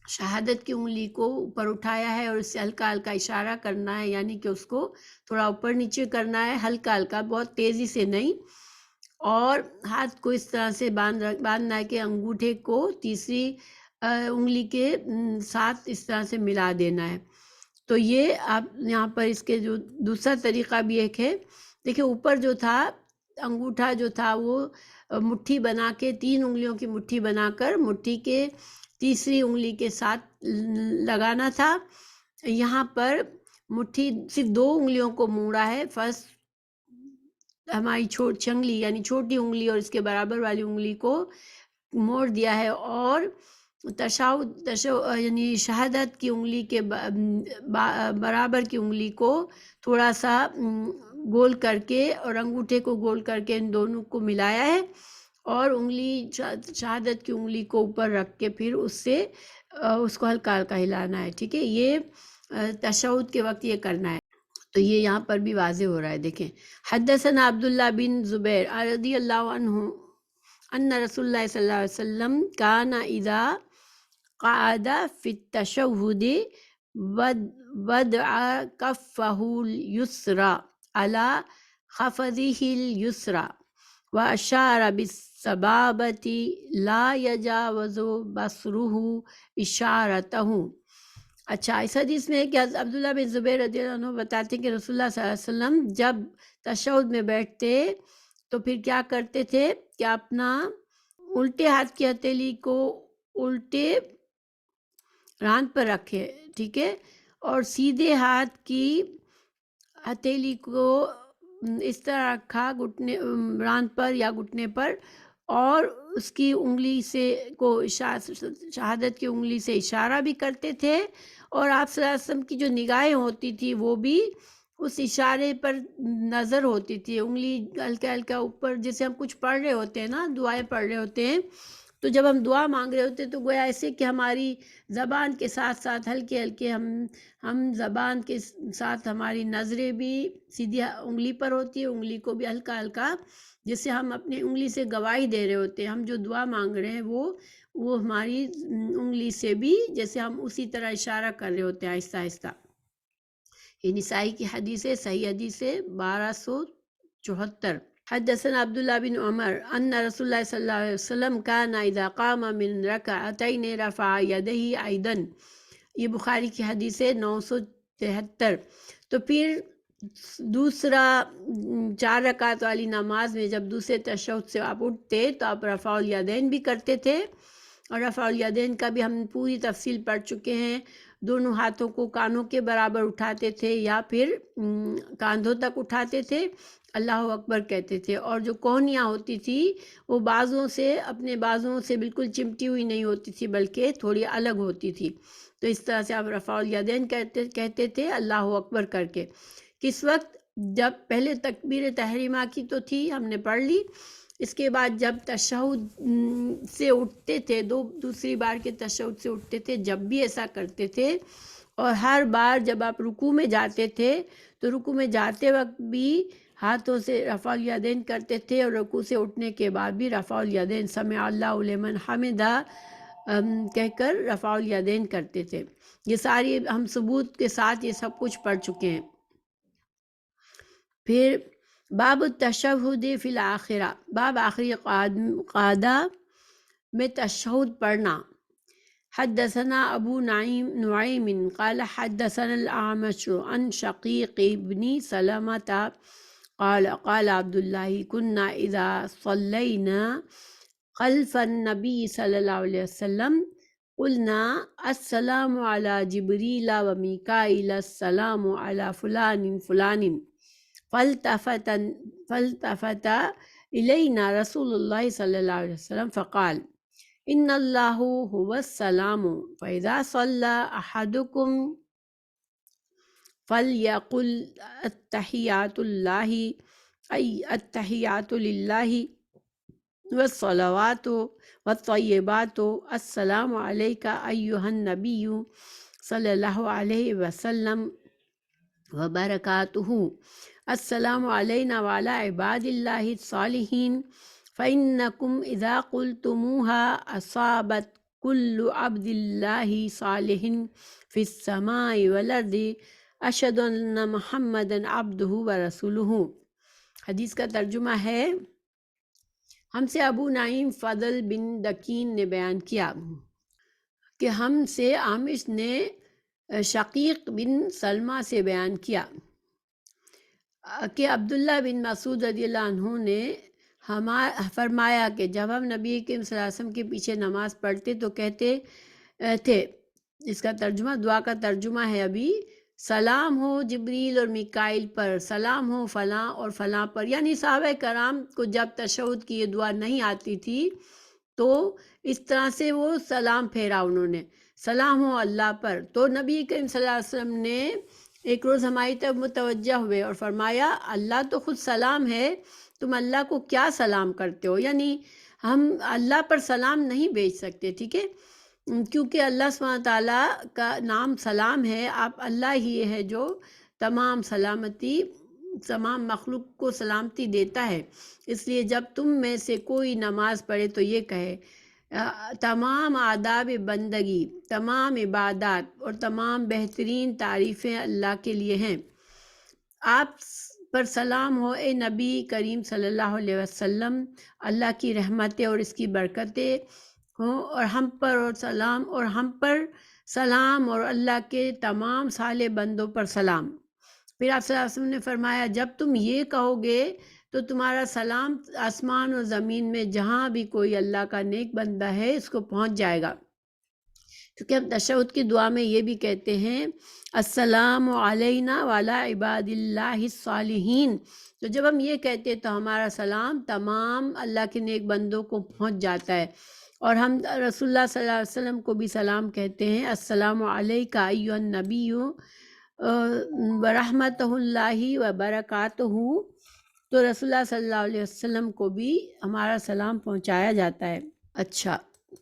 A: شہادت کی انگلی کو اوپر اٹھایا ہے اور اس سے ہلکا ہلکا اشارہ کرنا ہے، یعنی کہ اس کو تھوڑا اوپر نیچے کرنا ہے، ہلکا ہلکا، بہت تیزی سے نہیں. اور ہاتھ کو اس طرح سے باندھنا ہے کہ انگوٹھے کو تیسری انگلی کے ساتھ اس طرح سے ملا دینا ہے. تو یہ آپ یہاں پر اس کے جو دوسرا طریقہ بھی ایک ہے. دیکھیں اوپر جو تھا انگوٹھا جو تھا وہ مٹھی بنا کے 3 انگلیوں کی مٹھی بنا کر مٹھی کے تیسری انگلی کے ساتھ لگانا تھا. یہاں پر مٹھی صرف 2 انگلیوں کو موڑا ہے. فرسٹ ہماری چنگلی یعنی چھوٹی انگلی اور اس کے برابر والی انگلی کو موڑ دیا ہے، اور یعنی شہادت کی انگلی کے برابر کی انگلی کو تھوڑا سا گول کر کے اور انگوٹھے کو گول کر کے ان دونوں کو ملایا ہے، اور انگلی شہادت کی انگلی کو اوپر رکھ کے پھر اس سے اس کو ہلکا ہلکا ہلانا ہے. ٹھیک ہے. یہ تشہد کے وقت یہ کرنا ہے. تو یہ یہاں پر بھی واضح ہو رہا ہے. دیکھیں حدثنا عبداللہ بن زبیر رضی اللہ عنہ ان رسول اللہ صلی اللہ علیہ وسلم کان اذا قعد فی التشہد وضع کفہ الیسری علی خفضہ الیسری واشار بالسبابۃ لا یجاوز بصرہ اشارتہ. اچھا، اس حدیث میں ہے کہ عبداللہ بن زبیر رضی اللہ عنہ بتاتے ہیں کہ رسول اللہ صلی اللہ علیہ وسلم جب تشہد میں بیٹھتے تو پھر کیا کرتے تھے کہ اپنا الٹے ہاتھ کی ہتھیلی کو الٹے ران پر رکھے. ٹھیک ہے. اور سیدھے ہاتھ کی ہتھیلی کو اس طرح رکھا گھٹنے ران پر یا گھٹنے پر، اور اس کی انگلی سے کو شہادت کی انگلی سے اشارہ بھی کرتے تھے، اور آپ صلی اللہ علیہ وسلم کی جو نگاہیں ہوتی تھی وہ بھی اس اشارے پر نظر ہوتی تھی. انگلی ہلکا ہلکا اوپر، جیسے ہم کچھ پڑھ رہے ہوتے ہیں نا، دعائیں پڑھ رہے ہوتے ہیں، تو جب ہم دعا مانگ رہے ہوتے ہیں تو گویا ایسے کہ ہماری زبان کے ساتھ ساتھ ہلکے ہلکے ہم زبان کے ساتھ ہماری نظریں بھی سیدھی انگلی پر ہوتی ہے، انگلی کو بھی ہلکا ہلکا، جیسے ہم اپنی انگلی سے گواہی دے رہے ہوتے ہیں. ہم جو دعا مانگ رہے ہیں وہ ہماری انگلی سے بھی جیسے ہم اسی طرح اشارہ کر رہے ہوتے ہیں آہستہ آہستہ. یہ نسائی کی حدیث ہے، صحیح حدیث ہے 1274. حدثنا عبداللہ بن عمر ان رسول اللہ صلی اللہ علیہ وسلم کان اذا قام من رکعتین رفع یدیہ ایضا. یہ بخاری کی حدیث ہے 973. تو پھر دوسرا 4 رکعت والی نماز میں جب دوسرے تشہد سے آپ اٹھتے تو آپ رفع الیدین بھی کرتے تھے، اور رفع الیدین کا بھی ہم پوری تفصیل پڑھ چکے ہیں. دونوں ہاتھوں کو کانوں کے برابر اٹھاتے تھے یا پھر کاندھوں تک اٹھاتے تھے، اللہ اکبر کہتے تھے، اور جو کوہنیاں ہوتی تھی وہ بازوں سے اپنے بازوں سے بالکل چمٹی ہوئی نہیں ہوتی تھی بلکہ تھوڑی الگ ہوتی تھی. تو اس طرح سے آپ رفع الیدین کہتے تھے اللہ اکبر کر کے. کس وقت؟ جب پہلے تکبیر تحریمہ کی تو تھی، ہم نے پڑھ لی. اس کے بعد جب تشہد سے اٹھتے تھے، دوسری بار کے تشہد سے اٹھتے تھے، جب بھی ایسا کرتے تھے. اور ہر بار جب آپ رکوع میں جاتے تھے تو رکوع میں جاتے وقت بھی ہاتھوں سے رفع الیدین کرتے تھے، اور رکوع سے اٹھنے کے بعد بھی رفع الیدین سمع اللہ لمن حمدہ کہہ کر رفع الیدین کرتے تھے. یہ ساری ہم ثبوت کے ساتھ یہ سب کچھ پڑھ چکے ہیں. پھر باب التشہد فی الآخرہ، باب آخری قعدہ میں تشہد پڑھنا. حدثنا ابو نعیم قال حدثنا الاعمش عن شقیق بن سلمۃ قال قال عبد الله كنا اذا صلینا خلف النبی صلی اللہ علیہ وسلم قلنا السلام علی جبریل و میکائیل السلام علی فلان فلان فالتفت الینا رسول اللہ صلی اللہ علیہ وسلم فقال ان اللہ هو السلام فاذا صلى احدکم فلیقل التحیات اللہ ای التحیات للہ والصلوات والطیبات السلام علیک ایہا النبی صلی اللہ علیہ وسلم وبرکاتہ السلام علینا وعلی عباد اللہ الصالحین فإنکم اذا قلتموها اصابت کل عبد اللہ صالح فی السماء والارض اشہد ان محمدًا عبدہ ورسولہ۔ حدیث کا ترجمہ ہے، ہم سے ابو نعیم فضل بن دکین نے بیان کیا کہ ہم سے عامش نے شقیق بن سلمہ سے بیان کیا کہ عبداللہ بن مسعود رضی اللہ عنہ نے فرمایا کہ جب ہم نبی کریم صلی اللہ علیہ وسلم کے پیچھے نماز پڑھتے تو کہتے تھے، اس کا ترجمہ، دعا کا ترجمہ ہے ابھی، سلام ہو جبریل اور میکائیل پر، سلام ہو فلاں اور فلاں پر۔ یعنی صحابہ کرام کو جب تشہد کی یہ دعا نہیں آتی تھی تو اس طرح سے وہ سلام پھیرا انہوں نے، سلام ہو اللہ پر۔ تو نبی کریم صلی اللہ علیہ وسلم نے ایک روز ہماری طرف متوجہ ہوئے اور فرمایا اللہ تو خود سلام ہے، تم اللہ کو کیا سلام کرتے ہو؟ یعنی ہم اللہ پر سلام نہیں بھیج سکتے، ٹھیک ہے، کیونکہ اللہ سبحانہ تعالیٰ کا نام سلام ہے۔ آپ اللہ ہی ہے جو تمام سلامتی، تمام مخلوق کو سلامتی دیتا ہے۔ اس لیے جب تم میں سے کوئی نماز پڑھے تو یہ کہے تمام آداب بندگی، تمام عبادات اور تمام بہترین تعریفیں اللہ کے لیے ہیں۔ آپ پر سلام ہو اے نبی کریم صلی اللہ علیہ وسلم، اللہ کی رحمتیں اور اس کی برکتیں ہوں اور ہم پر سلام اور اللہ کے تمام صالح بندوں پر سلام۔ پھر آپ صلی اللہ علیہ وسلم نے فرمایا جب تم یہ کہو گے تو تمہارا سلام آسمان اور زمین میں جہاں بھی کوئی اللہ کا نیک بندہ ہے اس کو پہنچ جائے گا۔ کیونکہ ہم تشہد کی دعا میں یہ بھی کہتے ہیں السلام علینا وعلی عباد اللہ الصالحین، تو جب ہم یہ کہتے ہیں تو ہمارا سلام تمام اللہ کے نیک بندوں کو پہنچ جاتا ہے۔ اور ہم رسول اللہ صلی اللہ علیہ وسلم کو بھی سلام کہتے ہیں السلام علیک ایھا النبی ورحمتہ اللہ وبرکاتہ، تو رسول اللہ صلی اللہ علیہ وسلم کو بھی ہمارا سلام پہنچایا جاتا ہے۔ اچھا،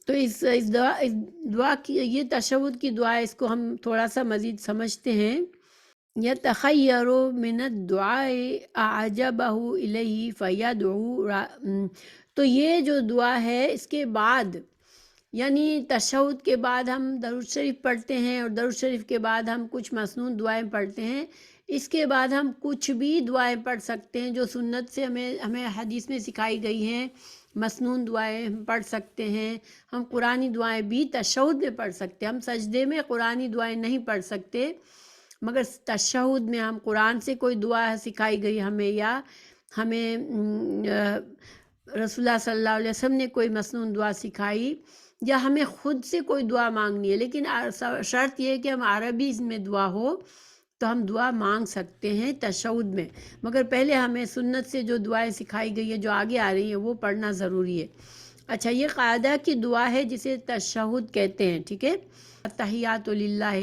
A: تو اس دعا کی، یہ تشہد کی دعا ہے، اس کو ہم تھوڑا سا مزید سمجھتے ہیں۔ یتخیر من الدعاء اعجبہ الیہ فیدعو، تو یہ جو دعا ہے اس کے بعد، یعنی تشہد کے بعد ہم درود شریف پڑھتے ہیں اور درود شریف کے بعد ہم کچھ مسنون دعائیں پڑھتے ہیں۔ اس کے بعد ہم کچھ بھی دعائیں پڑھ سکتے ہیں جو سنت سے ہمیں حدیث میں سکھائی گئی ہیں۔ مسنون دعائیں ہم پڑھ سکتے ہیں، ہم قرآنی دعائیں بھی تشہد میں پڑھ سکتے ہیں۔ ہم سجدے میں قرآنی دعائیں نہیں پڑھ سکتے، مگر تشہد میں ہم قرآن سے کوئی دعا سکھائی گئی ہمیں، یا ہمیں رسول اللہ صلی اللہ علیہ وسلم نے کوئی مسنون دعا سکھائی، یا ہمیں خود سے کوئی دعا مانگنی ہے، لیکن شرط یہ ہے کہ ہم عربی میں دعا ہو تو ہم دعا مانگ سکتے ہیں تشہد میں، مگر پہلے ہمیں سنت سے جو دعائیں سکھائی گئی ہیں جو آگے آ رہی ہیں وہ پڑھنا ضروری ہے۔ اچھا، یہ قاعدہ کی دعا ہے جسے تشہد کہتے ہیں، ٹھیک ہے۔ التحیات للہ،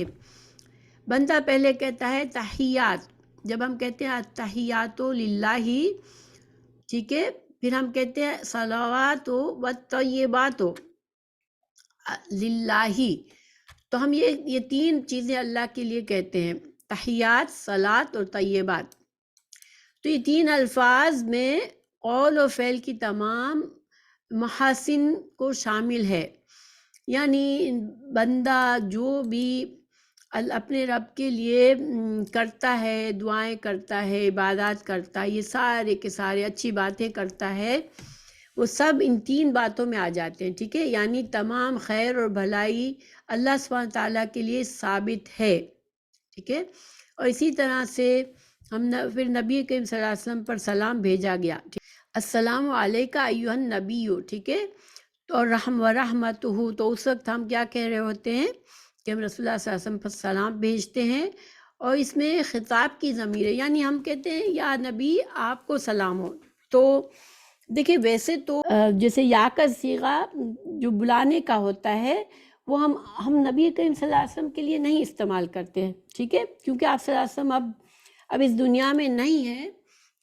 A: بندہ پہلے کہتا ہے تحیات، جب ہم کہتے ہیں التحیات للہ، ٹھیک ہے، پھر ہم کہتے ہیں صلوات و طیبات للہ، تو ہم یہ تین چیزیں اللہ کے لیے کہتے ہیں، تحیات، صلات اور طیبات۔ تو یہ تین الفاظ میں قول و فعل کی تمام محاسن کو شامل ہے، یعنی بندہ جو بھی اپنے رب کے لیے کرتا ہے، دعائیں کرتا ہے، عبادات کرتا ہے، یہ سارے کے سارے اچھی باتیں کرتا ہے، وہ سب ان تین باتوں میں آ جاتے ہیں، ٹھیک ہے۔ یعنی تمام خیر اور بھلائی اللہ سبحانہ تعالیٰ کے لیے ثابت ہے، ٹھیک ہے۔ اور اسی طرح سے پھر نبی کریم صلی اللہ علیہ وسلم پر سلام بھیجا گیا، السلام علیک ایھا النبی، ٹھیک ہے۔ اور رحمتہ، تو اس وقت ہم کیا کہہ رہے ہوتے ہیں کہ ہم رسول اللہ صلی اللہ علیہ وسلم پر سلام بھیجتے ہیں، اور اس میں خطاب کی ضمیر ہے، یعنی ہم کہتے ہیں یا نبی آپ کو سلام ہو، تو دیکھیں ویسے تو جیسے یا کا صیغہ جو بلانے کا ہوتا ہے وہ ہم نبی کریم صلی اللہ علیہ وسلم کے لیے نہیں استعمال کرتے ہیں، ٹھیک ہے، کیونکہ آپ صلی اللہ علیہ وسلم اب اس دنیا میں نہیں ہیں،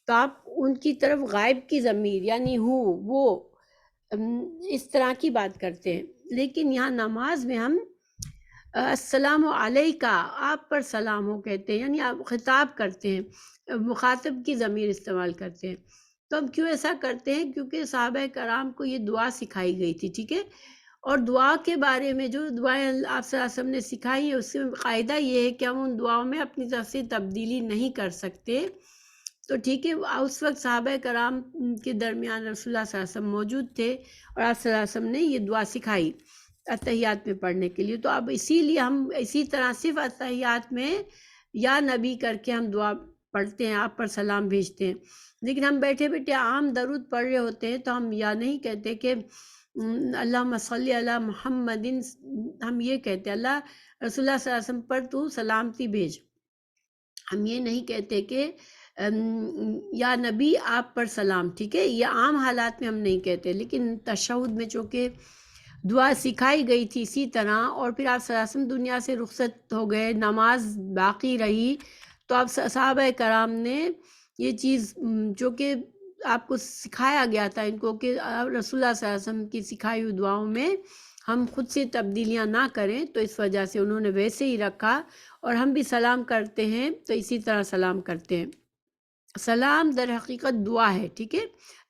A: تو آپ ان کی طرف غائب کی ضمیر یعنی وہ اس طرح کی بات کرتے ہیں، لیکن یہاں نماز میں ہم السلام علیکہ، آپ پر سلام ہو کہتے ہیں، یعنی آپ خطاب کرتے ہیں، مخاطب کی ضمیر استعمال کرتے ہیں۔ تو ہم کیوں ایسا کرتے ہیں؟ کیونکہ صحابہ کرام کو یہ دعا سکھائی گئی تھی، ٹھیک ہے، اور دعا کے بارے میں جو دعائیں آپ صلی اللہ علیہ وسلم نے سکھائی ہے، اس میں قاعدہ یہ ہے کہ ہم ان دعاؤں میں اپنی طرف سے تبدیلی نہیں کر سکتے۔ تو ٹھیک ہے، اس وقت صحابہ کرام کے درمیان رسول اللہ صلی اللہ علیہ وسلم موجود تھے اور آپ صلی اللہ علیہ وسلم نے یہ دعا سکھائی اتحیات میں پڑھنے کے لیے، تو اب اسی لیے ہم اسی طرح صرف اتحیات میں یا نبی کر کے ہم دعا پڑھتے ہیں، آپ پر سلام بھیجتے ہیں، لیکن ہم بیٹھے بیٹھے عام درود پڑھ رہے ہوتے ہیں تو ہم یا نہیں کہتے کہ اللہم صلی علی محمد، ہم یہ کہتے اللہ رسول اللہ صلی اللہ علیہ وسلم پر تو سلامتی بھیج، ہم یہ نہیں کہتے کہ یا نبی آپ پر سلام، ٹھیک ہے، یہ عام حالات میں ہم نہیں کہتے، لیکن تشہد میں چونکہ دعا سکھائی گئی تھی اسی طرح، اور پھر آپ صلی اللہ علیہ وسلم دنیا سے رخصت ہو گئے، نماز باقی رہی، تو آپ صحابہ کرام نے یہ چیز جو کہ آپ کو سکھایا گیا تھا ان کو کہ رسول اللہ صلی اللہ علیہ وسلم کی سکھائی ہوئی دعاؤں میں ہم خود سے تبدیلیاں نہ کریں، تو اس وجہ سے انہوں نے ویسے ہی رکھا، اور ہم بھی سلام کرتے ہیں تو اسی طرح سلام کرتے ہیں۔ سلام در حقیقت دعا ہے، ٹھیک ہے،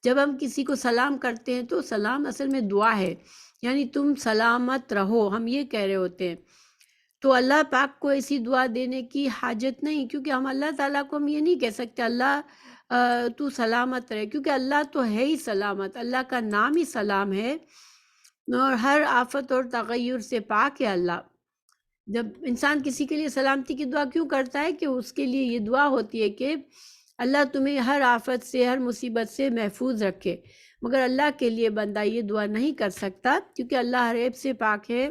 A: جب ہم کسی کو سلام کرتے ہیں تو سلام اصل میں دعا ہے، یعنی تم سلامت رہو، ہم یہ کہہ رہے ہوتے ہیں۔ تو اللہ پاک کو ایسی دعا دینے کی حاجت نہیں، کیونکہ ہم اللہ تعالیٰ کو ہم یہ نہیں کہہ سکتے اللہ تو سلامت رہے، کیونکہ اللہ تو ہے ہی سلامت، اللہ کا نام ہی سلام ہے، اور ہر آفت اور تغیر سے پاک ہے اللہ۔ جب انسان کسی کے لیے سلامتی کی دعا کیوں کرتا ہے؟ کہ اس کے لیے یہ دعا ہوتی ہے کہ اللہ تمہیں ہر آفت سے، ہر مصیبت سے محفوظ رکھے، مگر اللہ کے لیے بندہ یہ دعا نہیں کر سکتا، کیونکہ اللہ ہر عیب سے پاک ہے،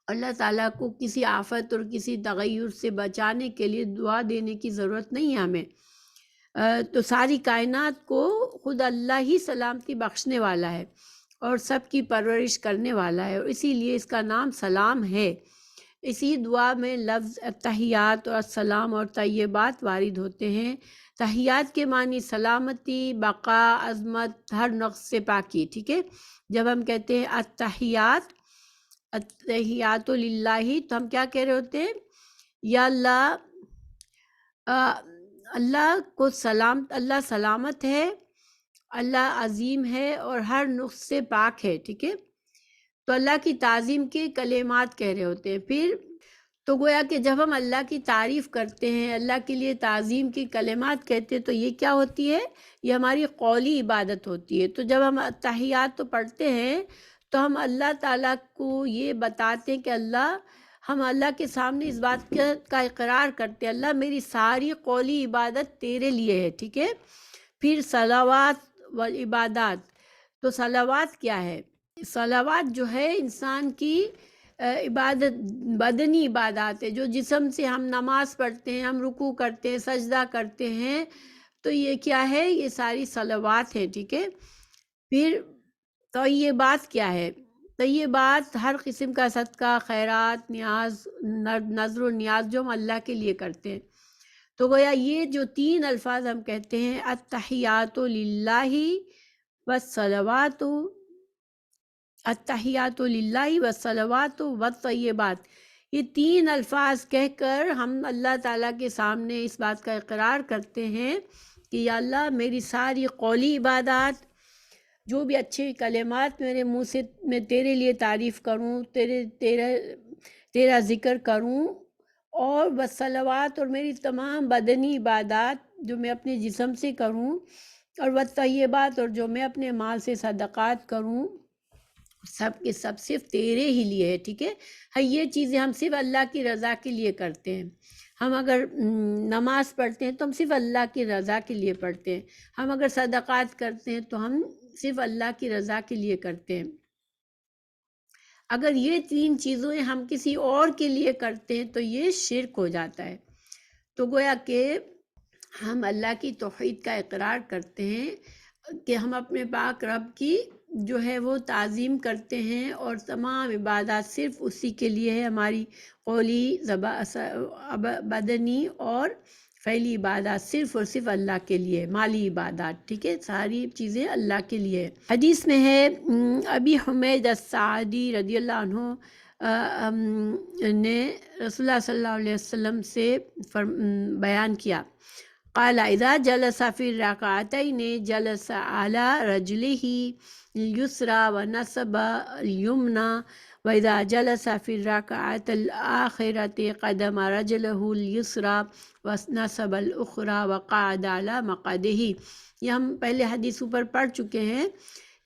A: اللہ تعالیٰ کو کسی آفت اور کسی تغیر سے بچانے کے لیے دعا دینے کی ضرورت نہیں ہے ہمیں۔ تو ساری کائنات کو خود اللہ ہی سلامتی بخشنے والا ہے اور سب کی پرورش کرنے والا ہے، اور اسی لیے اس کا نام سلام ہے۔ اسی دعا میں لفظ تحیات اور السلام اور طیبات وارد ہوتے ہیں۔ تحیات کے معنی سلامتی، بقا، عظمت، ہر نقص سے پاکی، ٹھیک ہے، جب ہم کہتے ہیں التحیات للہ، تو ہم کیا کہہ رہے ہوتے ہیں؟ یا اللہ، اللہ کو سلام، اللہ سلامت ہے، اللہ عظیم ہے اور ہر نقص سے پاک ہے، ٹھیک ہے، تو اللہ کی تعظیم کے کلمات کہہ رہے ہوتے ہیں۔ پھر تو گویا کہ جب ہم اللہ کی تعریف کرتے ہیں، اللہ کے لیے تعظیم کی کلمات کہتے ہیں، تو یہ کیا ہوتی ہے؟ یہ ہماری قولی عبادت ہوتی ہے۔ تو جب ہم تحیات تو پڑھتے ہیں تو ہم اللہ تعالیٰ کو یہ بتاتے ہیں کہ اللہ، ہم اللہ کے سامنے اس بات کا اقرار کرتے ہیں اللہ میری ساری قولی عبادت تیرے لیے ہے، ٹھیک ہے۔ پھر صلوات والعبادات، تو صلوات کیا ہے؟ صلوات جو ہے انسان کی عبادت، بدنی عبادات ہے، جو جسم سے ہم نماز پڑھتے ہیں، ہم رکوع کرتے ہیں، سجدہ کرتے ہیں، تو یہ کیا ہے؟ یہ ساری صلوات ہیں، ٹھیک ہے۔ پھر طیبات کیا ہے؟ طیبات ہر قسم کا صدقہ، خیرات، نیاز، نظر و نیاز جو ہم اللہ کے لیے کرتے ہیں۔ تو گویا یہ جو تین الفاظ ہم کہتے ہیں، التحیات للہ والصلوات، التحیات للہ والصلوات والطیبات، یہ تین الفاظ کہہ کر ہم اللہ تعالیٰ کے سامنے اس بات کا اقرار کرتے ہیں کہ یا اللہ میری ساری قولی عبادات، جو بھی اچھے کلمات میرے منہ سے میں تیرے لیے تعریف کروں، تیرا ذکر کروں، اور والصلوات، اور میری تمام بدنی عبادات جو میں اپنے جسم سے کروں، اور والطیبات، اور جو میں اپنے مال سے صدقات کروں، سب کے سب صرف تیرے ہی لیے ہے، ٹھیک ہے۔ یہ چیزیں ہم صرف اللہ کی رضا کے لیے کرتے ہیں۔ ہم اگر نماز پڑھتے ہیں تو ہم صرف اللہ کی رضا کے لیے پڑھتے ہیں، ہم اگر صدقات کرتے ہیں تو ہم صرف اللہ کی رضا کے لیے کرتے ہیں۔ اگر یہ تین چیزیں ہم کسی اور کے لیے کرتے ہیں تو یہ شرک ہو جاتا ہے۔ تو گویا کہ ہم اللہ کی توحید کا اقرار کرتے ہیں، کہ ہم اپنے پاک رب کی جو ہے وہ تعظیم کرتے ہیں، اور تمام عبادات صرف اسی کے لیے ہے، ہماری قولی بدنی اور فعلی عبادات صرف اور صرف اللہ کے لیے، مالی عبادات، ٹھیک ہے، ساری چیزیں اللہ کے لیے۔ حدیث میں ہے ابی حمید الساعدی رضی اللہ عنہ نے رسول اللہ صلی اللہ علیہ وسلم سے بیان کیا، قال اذا جلس فی الرکعتین جلس علی رجلہ اليسرى ونصب اليمنى واذا جلس فی الرکعۃ الآخرۃ قدم رجلہ اليسرى ونصب الاخرى وقعد علی مقعدہ۔ یہ ہم پہلے حدیث اوپر پڑھ چکے ہیں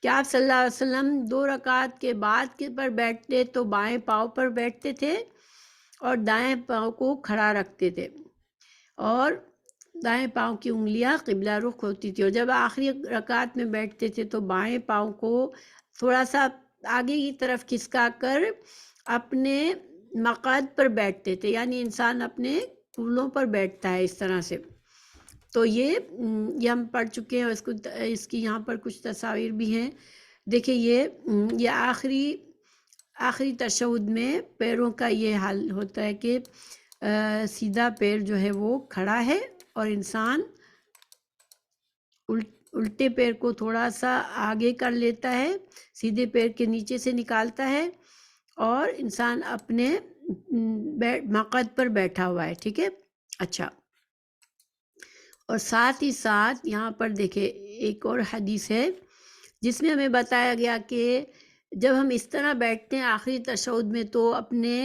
A: کہ آپ صلی اللہ علیہ وسلم 2 رکعت کے بعد کے پر بیٹھتے تو بائیں پاؤں پر بیٹھتے تھے اور دائیں پاؤں کو کھڑا رکھتے تھے، اور دائیں پاؤں کی انگلیاں قبلہ رخ ہوتی تھی، اور جب آخری رکعت میں بیٹھتے تھے تو بائیں پاؤں کو تھوڑا سا آگے کی طرف کھسکا کر اپنے مقعد پر بیٹھتے تھے، یعنی انسان اپنے کولوں پر بیٹھتا ہے اس طرح سے۔ تو یہ ہم پڑھ چکے ہیں، اس کی یہاں پر کچھ تصاویر بھی ہیں، دیکھیں یہ آخری تشہد میں پیروں کا یہ حال ہوتا ہے کہ سیدھا پیر جو ہے وہ کھڑا ہے، اور انسان الٹے پیر کو تھوڑا سا آگے کر لیتا ہے، سیدھے پیر کے نیچے سے نکالتا ہے، اور انسان اپنے مقعد پر بیٹھا ہوا ہے، ٹھیک ہے۔ اچھا، اور ساتھ ہی ساتھ یہاں پر دیکھیں ایک اور حدیث ہے جس میں ہمیں بتایا گیا کہ جب ہم اس طرح بیٹھتے ہیں آخری تشہد میں تو اپنے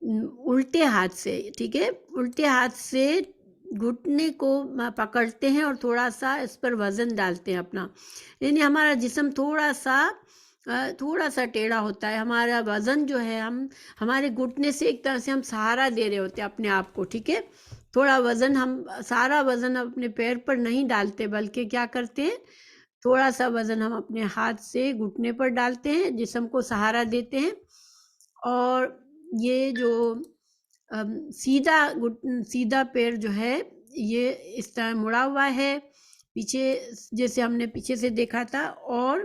A: الٹے ہاتھ سے، ٹھیک ہے، الٹے ہاتھ سے گھٹنے کو پکڑتے ہیں اور تھوڑا سا اس پر وزن ڈالتے ہیں اپنا، یعنی ہمارا جسم تھوڑا سا ٹیڑھا ہوتا ہے، ہمارا وزن جو ہے ہمارے گھٹنے سے ایک طرح سے ہم سہارا دے رہے ہوتے ہیں اپنے آپ کو، ٹھیک ہے، تھوڑا وزن، ہم سارا وزن اپنے پیر پر نہیں ڈالتے بلکہ کیا کرتے ہیں، تھوڑا سا وزن ہم اپنے ہاتھ سے گھٹنے پر ڈالتے ہیں، جسم کو سہارا دیتے ہیں، اور یہ جو سیدھا پیر جو ہے یہ اس طرح مڑا ہوا ہے پیچھے، جیسے ہم نے پیچھے سے دیکھا تھا، اور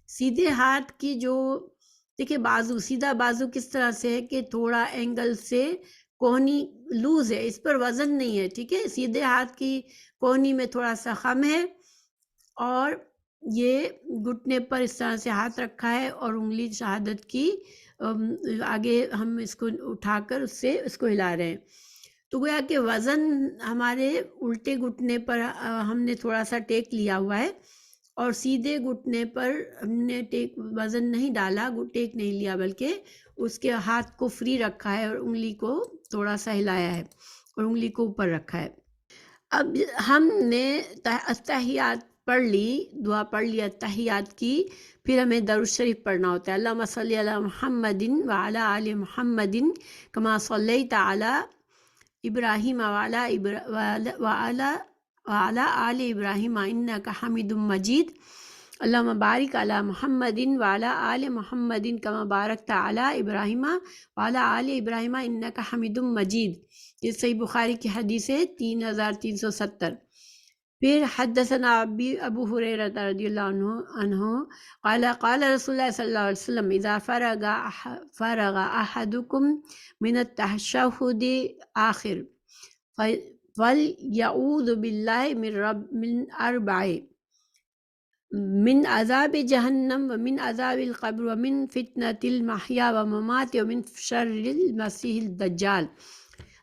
A: سیدھے ہاتھ کی جو دیکھیں بازو، سیدھا بازو کس طرح سے ہے کہ تھوڑا اینگل سے کونی لوز ہے، اس پر وزن نہیں ہے، ٹھیک ہے، سیدھے ہاتھ کی کونی میں تھوڑا سا خم ہے، اور یہ گھٹنے پر اس طرح سے ہاتھ رکھا ہے، اور انگلی شہادت کی آگے ہم اس کو اٹھا کر اس کو ہلا رہے ہیں، تو گویا کہ وزن ہمارے الٹے گھٹنے پر ہم نے تھوڑا سا ٹیک لیا ہوا ہے، اور سیدھے گھٹنے پر ہم نے وزن نہیں ڈالا، ٹیک نہیں لیا، بلکہ اس کے ہاتھ کو فری رکھا ہے اور انگلی کو تھوڑا سا ہلایا ہے اور انگلی کو اوپر رکھا ہے۔ اب ہم نے اتحیات پڑھ لی، دعا پڑھ لی اتحیات کی، پھر ہمیں درود شریف پڑھنا ہوتا ہے، اللہم صلی علی محمد وعلی آل محمد کما صلیت علی ابراہیم وعلی آل ابراہیم انک حمید مجید، اللہم بارک علی محمد وعلی آل محمد کما بارکت علی ابراہیم وعلی آل ابراہیم انک حمید مجید، یہ صحیح بخاری کی حدیث ہے 3370۔ پھر حدثنا ابو ہریرہ رضی اللہ عنہ قال قال رسول اللہ صلی اللہ علیہ وسلم اذا فرغ احدکم من التشہد آخر فلیعوذ باللہ من اربع، من عذاب جہنم ومن عذاب القبر ومن فتنة المحیا وممات ومن شر المسیح الدجال۔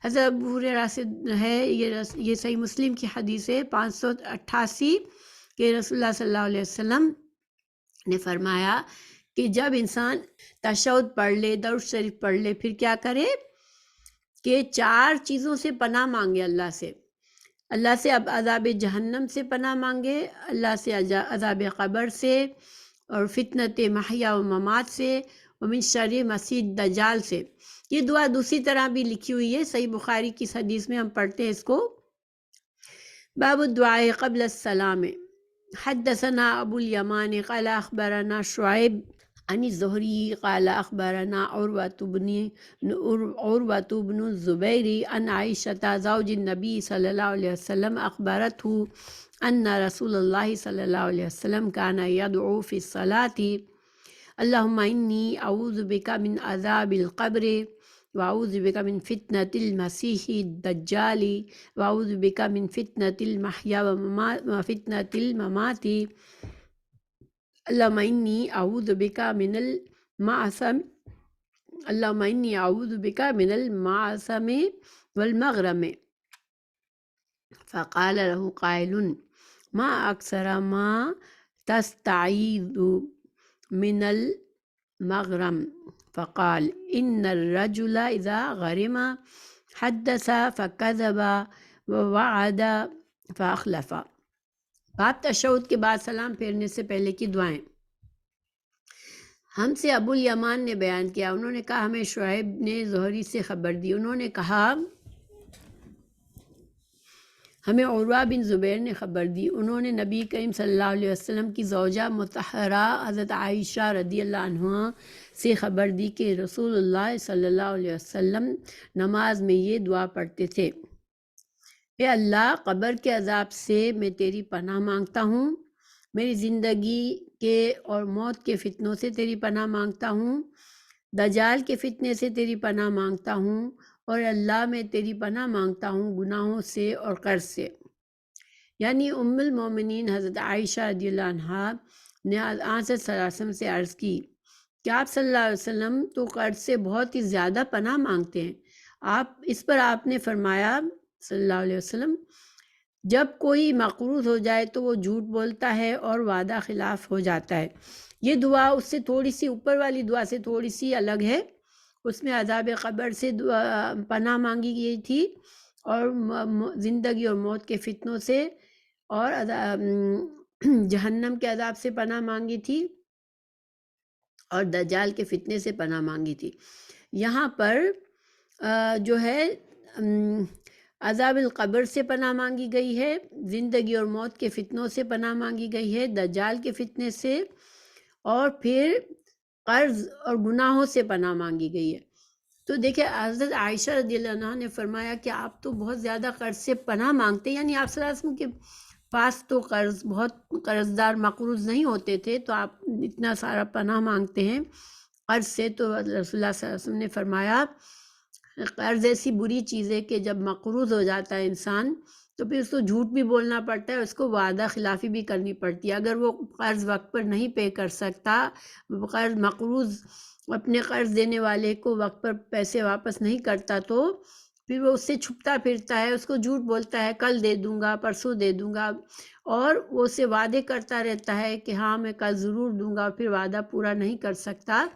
A: حضرت ابو ہریرہ سے ہے، یہ صحیح مسلم کی حدیث ہے 588 کہ رسول اللہ صلی اللہ علیہ وسلم نے فرمایا کہ جب انسان تشہد پڑھ لے، درود شریف پڑھ لے، پھر کیا کرے کہ 4 چیزوں سے پناہ مانگے، اللہ سے اب عذاب جہنم سے پناہ مانگے، اللہ سے عذاب قبر سے، اور فتنت محیا و ممات سے، ومن شر مسیح دجال سے۔ یہ دعا دوسری طرح بھی لکھی ہوئی ہے، صحیح بخاری کی حدیث میں ہم پڑھتے ہیں اس کو، باب الدعاء قبل السلام۔ حدثنا ابو الیمان قال اخبرنا شعیب عن الزهري قال أخبرنا عروة بن الزبير أن عائشة زوج النبي صلى الله عليه وسلم أخبرته أن رسول الله صلى الله عليه وسلم كان يدعو في الصلاة اللهم إني أعوذ بك من عذاب القبر وأعوذ بك من فتنة المسيح الدجال وأعوذ بك من فتنة المحيا وفتنة الممات اللهم إني أعوذ بك من المعصم اللهم إني أعوذ بك من المعصم والمغرم. فقال له قائل ما أكثر ما تستعيذ من المغرم. فقال إن الرجل إذا غرم حدث فكذب ووعد فأخلف. باب تشہد کے بعد سلام پھیرنے سے پہلے کی دعائیں۔ ہم سے ابو الیمان نے بیان کیا، انہوں نے کہا ہمیں شعیب نے زہری سے خبر دی، انہوں نے کہا ہمیں عروہ بن زبیر نے خبر دی، انہوں نے نبی کریم صلی اللہ علیہ وسلم کی زوجہ مطہرہ حضرت عائشہ رضی اللہ عنہا سے خبر دی کہ رسول اللہ صلی اللہ علیہ وسلم نماز میں یہ دعا پڑھتے تھے، اے اللہ قبر کے عذاب سے میں تیری پناہ مانگتا ہوں، میری زندگی کے اور موت کے فتنوں سے تیری پناہ مانگتا ہوں، دجال کے فتنے سے تیری پناہ مانگتا ہوں، اور اللہ میں تیری پناہ مانگتا ہوں گناہوں سے اور قرض سے۔ یعنی ام المومنین حضرت عائشہ رضی اللہ عنہا نے آن صلی اللہ علیہ وسلم سے عرض کی کہ آپ صلی اللہ علیہ وسلم تو قرض سے بہت ہی زیادہ پناہ مانگتے ہیں۔ اس پر آپ نے فرمایا صلی اللہ علیہ وسلم جب کوئی مقروض ہو جائے تو وہ جھوٹ بولتا ہے اور وعدہ خلاف ہو جاتا ہے۔ یہ دعا اس سے تھوڑی سی اوپر والی دعا سے تھوڑی سی الگ ہے، اس میں عذاب قبر سے پناہ مانگی گئی تھی اور زندگی اور موت کے فتنوں سے اور جہنم کے عذاب سے پناہ مانگی تھی اور دجال کے فتنے سے پناہ مانگی تھی۔ یہاں پر جو ہے عذاب القبر سے پناہ مانگی گئی ہے، زندگی اور موت کے فتنوں سے پناہ مانگی گئی ہے، دجال کے فتنے سے، اور پھر قرض اور گناہوں سے پناہ مانگی گئی ہے۔ تو دیکھیں حضرت عائشہ رضی اللہ عنہا نے فرمایا کہ آپ تو بہت زیادہ قرض سے پناہ مانگتے ہیں، یعنی آپ صلی اللہ علیہ وسلم کے پاس تو بہت قرض دار مقروض نہیں ہوتے تھے، تو آپ اتنا سارا پناہ مانگتے ہیں قرض سے۔ تو رسول اللہ صلی اللہ علیہ وسلم نے فرمایا قرض ایسی بری چیز ہے کہ جب مقروض ہو جاتا ہے انسان تو پھر اس کو جھوٹ بھی بولنا پڑتا ہے، اس کو وعدہ خلافی بھی کرنی پڑتی ہے۔ اگر وہ قرض وقت پر نہیں پے کر سکتا، مقروض اپنے قرض دینے والے کو وقت پر پیسے واپس نہیں کرتا، تو پھر وہ اس سے چھپتا پھرتا ہے، اس کو جھوٹ بولتا ہے کل دے دوں گا، پرسوں دے دوں گا، اور وہ اسے وعدے کرتا رہتا ہے کہ ہاں میں کل ضرور دوں گا، پھر وعدہ پورا نہیں کر سکتا۔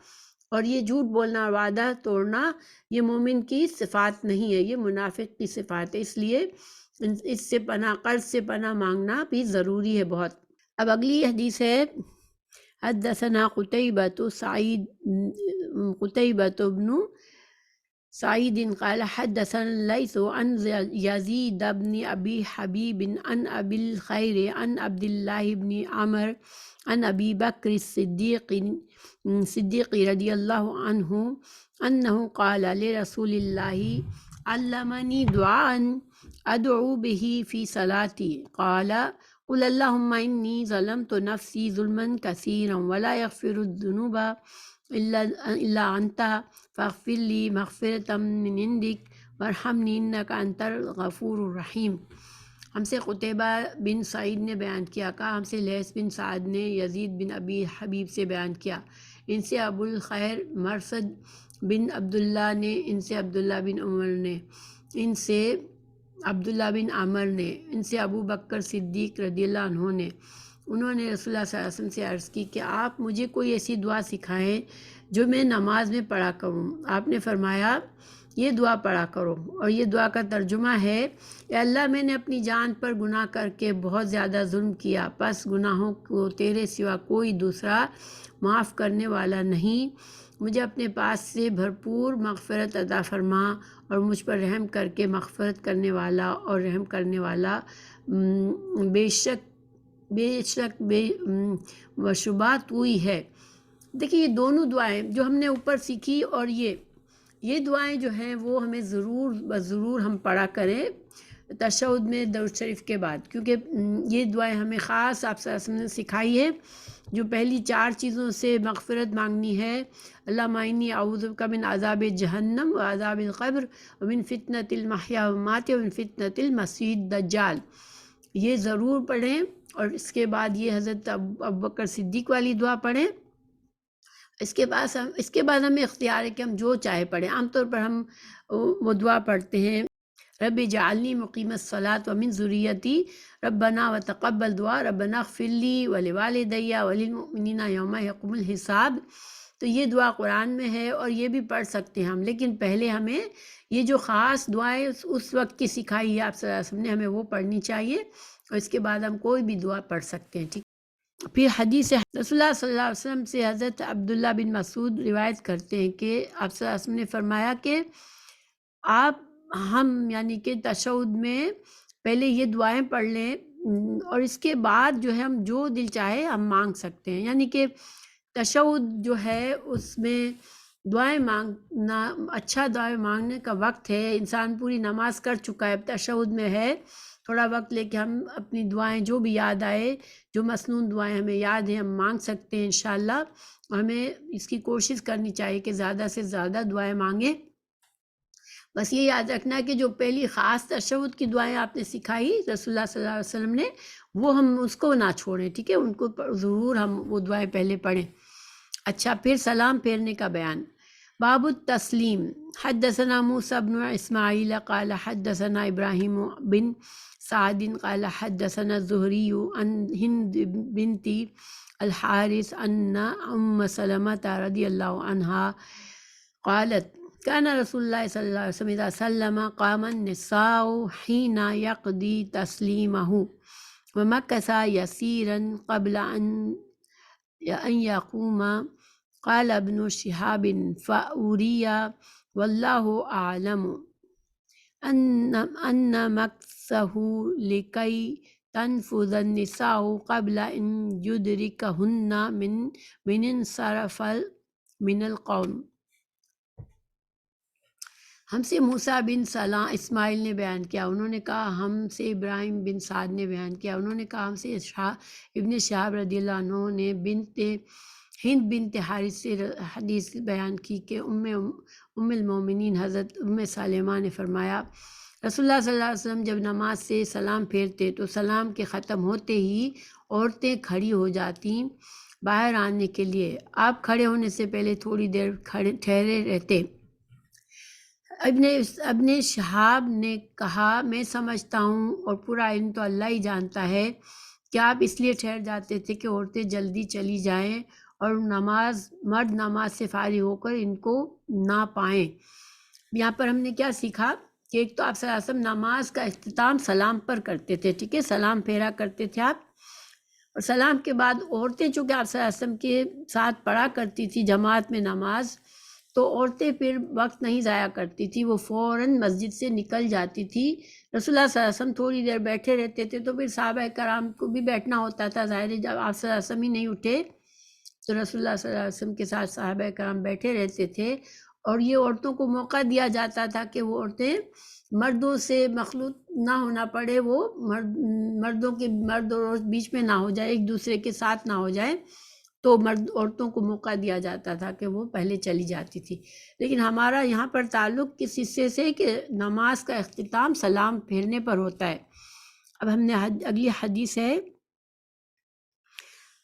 A: اور یہ جھوٹ بولنا اور وعدہ توڑنا یہ مومن کی صفات نہیں ہے، یہ منافق کی صفات ہے، اس لیے اس سے قرض سے پناہ مانگنا بھی ضروری ہے بہت۔ اب اگلی حدیث ہے حدثنا قتيبة بن سعيد قال حدثنا الليث عن يزيد بن أبي حبيب عن أبي الخير عن عبد الله بن عمر عن أبي بكر الصديق رضي الله عنه أنه قال لرسول الله علمني دعاء أدعو به في صلاتي قال قل اللهم إني ظلمت نفسي ظلما كثيرا ولا يغفر الذنوب إلا أنت فاغفر لي مغفرة من عندك وارحمني إنك أنت الغفور الرحيم۔ ہم سے قتیبہ بن سعید نے بیان کیا، کہا ہم سے لیث بن سعد نے یزید بن ابی حبیب سے بیان کیا، ان سے ابو الخیر مرثد بن عبداللہ نے، ان سے عبداللہ بن عمر نے، ان سے عبداللہ بن عمر نے، ان سے ابو بکر صدیق رضی اللہ عنہ نے، انہوں نے رسول اللہ صلی اللہ علیہ وسلم سے عرض کی کہ آپ مجھے کوئی ایسی دعا سکھائیں جو میں نماز میں پڑھا کروں۔ آپ نے فرمایا یہ دعا پڑھا کرو، اور یہ دعا کا ترجمہ ہے اے اللہ میں نے اپنی جان پر گناہ کر کے بہت زیادہ ظلم کیا، پس گناہوں کو تیرے سوا کوئی دوسرا معاف کرنے والا نہیں، مجھے اپنے پاس سے بھرپور مغفرت عطا فرما اور مجھ پر رحم کر کے مغفرت کرنے والا اور رحم کرنے والا بے شک بے شبہ تو ہی ہے۔ دیکھیے یہ دونوں دعائیں جو ہم نے اوپر سیکھی اور یہ دعائیں جو ہیں وہ ہمیں ضرور ہم پڑھا کریں تشہد میں درود شریف کے بعد، کیونکہ یہ دعائیں ہمیں خاص آپ صلی اللہ علیہ وسلم نے سکھائی ہے. جو پہلی 4 چیزوں سے مغفرت مانگنی ہے، اللہم انی اعوذ بک من عذاب جہنم و عذاب القبر ومن فتنۃ المحیا والممات ومن فتنۃ المسیح الدجال، یہ ضرور پڑھیں. اور اس کے بعد یہ حضرت ابوبکر صدیق والی دعا پڑھیں. اس کے بعد ہمیں اختیار ہے کہ ہم جو چاہے پڑھیں. عام طور پر ہم وہ دعا پڑھتے ہیں رب اجعلنی مقیم الصلاۃ ومن ذریتی ربنا وتقبل دعا ربنا اغفر لی ولوالدی وللمؤمنین یوم یقوم الحساب. تو یہ دعا قرآن میں ہے اور یہ بھی پڑھ سکتے ہیں ہم، لیکن پہلے ہمیں یہ جو خاص دعائیں اس وقت کی سکھائی ہے آپ صلی اللہ علیہ وسلم نے، ہمیں وہ پڑھنی چاہیے اور اس کے بعد ہم کوئی بھی دعا پڑھ سکتے ہیں. ٹھیک. پھر حدیث رسول اللہ صلی اللہ علیہ وسلم سے حضرت عبداللہ بن مسعود روایت کرتے ہیں کہ آپ صلی اللہ علیہ وسلم نے فرمایا کہ ہم یعنی کہ تشہد میں پہلے یہ دعائیں پڑھ لیں اور اس کے بعد جو ہے ہم جو دل چاہے ہم مانگ سکتے ہیں. یعنی کہ تشہد جو ہے اس میں دعائیں مانگنا اچھا، دعائیں مانگنے کا وقت ہے. انسان پوری نماز کر چکا ہے، تشہد میں ہے، تھوڑا وقت لے کے ہم اپنی دعائیں جو بھی یاد آئے، جو مسنون دعائیں ہمیں یاد ہیں ہم مانگ سکتے ہیں انشاءاللہ. ہمیں اس کی کوشش کرنی چاہیے کہ زیادہ سے زیادہ دعائیں مانگیں. بس یہ یاد رکھنا ہے کہ جو پہلی خاص تشہد کی دعائیں آپ نے سکھائی رسول اللہ صلی اللہ علیہ وسلم نے، وہ ہم اس کو نہ چھوڑیں. ٹھیک ہے، ان کو ضرور ہم وہ دعائیں پہلے پڑھیں. اچھا، پھر سلام پھیرنے کا بیان. باب التسلیم. حدثنا موسیٰ بن اسماعیل قال حدثنا ابراہیم بن سعد قال حدثنا الزہری عن ہند بنت الحارث ان ام سلمۃ رضی اللہ عنہا قالت كان رسول اللہ صلی اللہ علیہ وسلم اذا سلم قام النساء حين يقضي تسلیمہ ومكث يسيرا قبل ان يقوم. قال ابن شهاب فأوری واللہ اعلم ان مكثه لكي تنفذ النساء قبل ان يدركهن من انصرف من القوم. ہم سے موسیٰ بن اسماعیل نے بیان کیا، انہوں نے کہا ہم سے ابراہیم بن سعد نے بیان کیا، انہوں نے کہا ہم سے ابن شہاب رضی اللہ عنہ نے ہند بنت حارث سے حدیث بیان کی کہ ام المومنین حضرت ام سلمہ نے فرمایا رسول اللہ صلی اللہ علیہ وسلم جب نماز سے سلام پھیرتے تو سلام کے ختم ہوتے ہی عورتیں کھڑی ہو جاتی باہر آنے کے لیے. آپ کھڑے ہونے سے پہلے تھوڑی دیر ٹھہرے رہتے. ابن شہاب نے کہا میں سمجھتا ہوں اور پورا علم تو اللہ ہی جانتا ہے کہ آپ اس لیے ٹھہر جاتے تھے کہ عورتیں جلدی چلی جائیں اور مرد نماز سے فارغ ہو کر ان کو نہ پائیں. یہاں پر ہم نے کیا سیکھا کہ ایک تو آپ صلی اللہ علیہ وسلم نماز کا اختتام سلام پر کرتے تھے. ٹھیک ہے، سلام پھیرا کرتے تھے آپ، اور سلام کے بعد عورتیں چونکہ آپ صلی اللہ علیہ وسلم کے ساتھ پڑھا کرتی تھی جماعت میں نماز، تو عورتیں پھر وقت نہیں ضائع کرتی تھی، وہ فوراً مسجد سے نکل جاتی تھی. رسول اللہ صلی اللہ علیہ وسلم تھوڑی دیر بیٹھے رہتے تھے تو پھر صحابہ کرام کو بھی بیٹھنا ہوتا تھا. ظاہر ہے جب آپ صلی اللہ علیہ وسلم ہی نہیں اٹھے تو رسول اللہ صلی اللہ علیہ وسلم کے ساتھ صحابہ کرام بیٹھے رہتے تھے، اور یہ عورتوں کو موقع دیا جاتا تھا کہ وہ عورتیں مردوں سے مخلوط نہ ہونا پڑے، وہ مرد اور عورت بیچ میں نہ ہو جائے، ایک دوسرے کے ساتھ نہ ہو جائے، تو عورتوں کو موقع دیا جاتا تھا کہ وہ پہلے چلی جاتی تھی. لیکن ہمارا یہاں پر تعلق کس حصے سے کہ نماز کا اختتام سلام پھیرنے پر ہوتا ہے. اب ہم نے اگلی حدیث ہے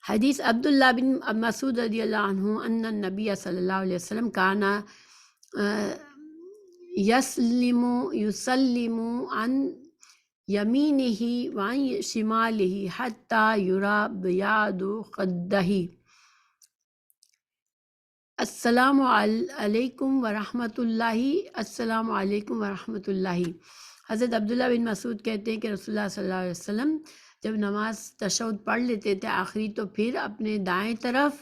A: حدیث عبداللہ بن مسعود رضی اللہ عنہ ان النبی صلی اللہ علیہ وسلم کانا یسلم عن یمینہ وعن شمالہ حتی یرا بیاض خدہ. السلام علیکم ورحمۃ اللہ، السلام علیکم ورحمۃ اللہ. حضرت عبداللہ بن مسعود کہتے ہیں کہ رسول اللہ صلی اللہ علیہ وسلم جب نماز تشہد پڑھ لیتے تھے آخری تو پھر اپنے دائیں طرف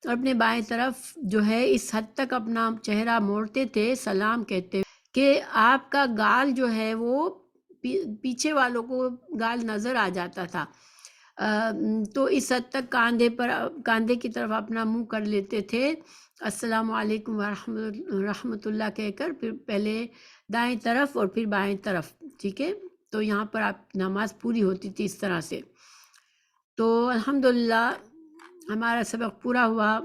A: اور اپنے بائیں طرف جو ہے اس حد تک اپنا چہرہ موڑتے تھے سلام کہتے کہ آپ کا گال جو ہے وہ پیچھے والوں کو گال نظر آ جاتا تھا. تو اس حد تک کاندھے کی طرف اپنا منہ کر لیتے تھے، السلام علیکم رحمۃ اللہ کہہ کر، پھر پہلے دائیں طرف اور پھر بائیں طرف، ٹھیک ہے. تو یہاں پر آپ نماز پوری ہوتی تھی اس طرح سے. تو الحمدللہ ہمارا سبق پورا ہوا.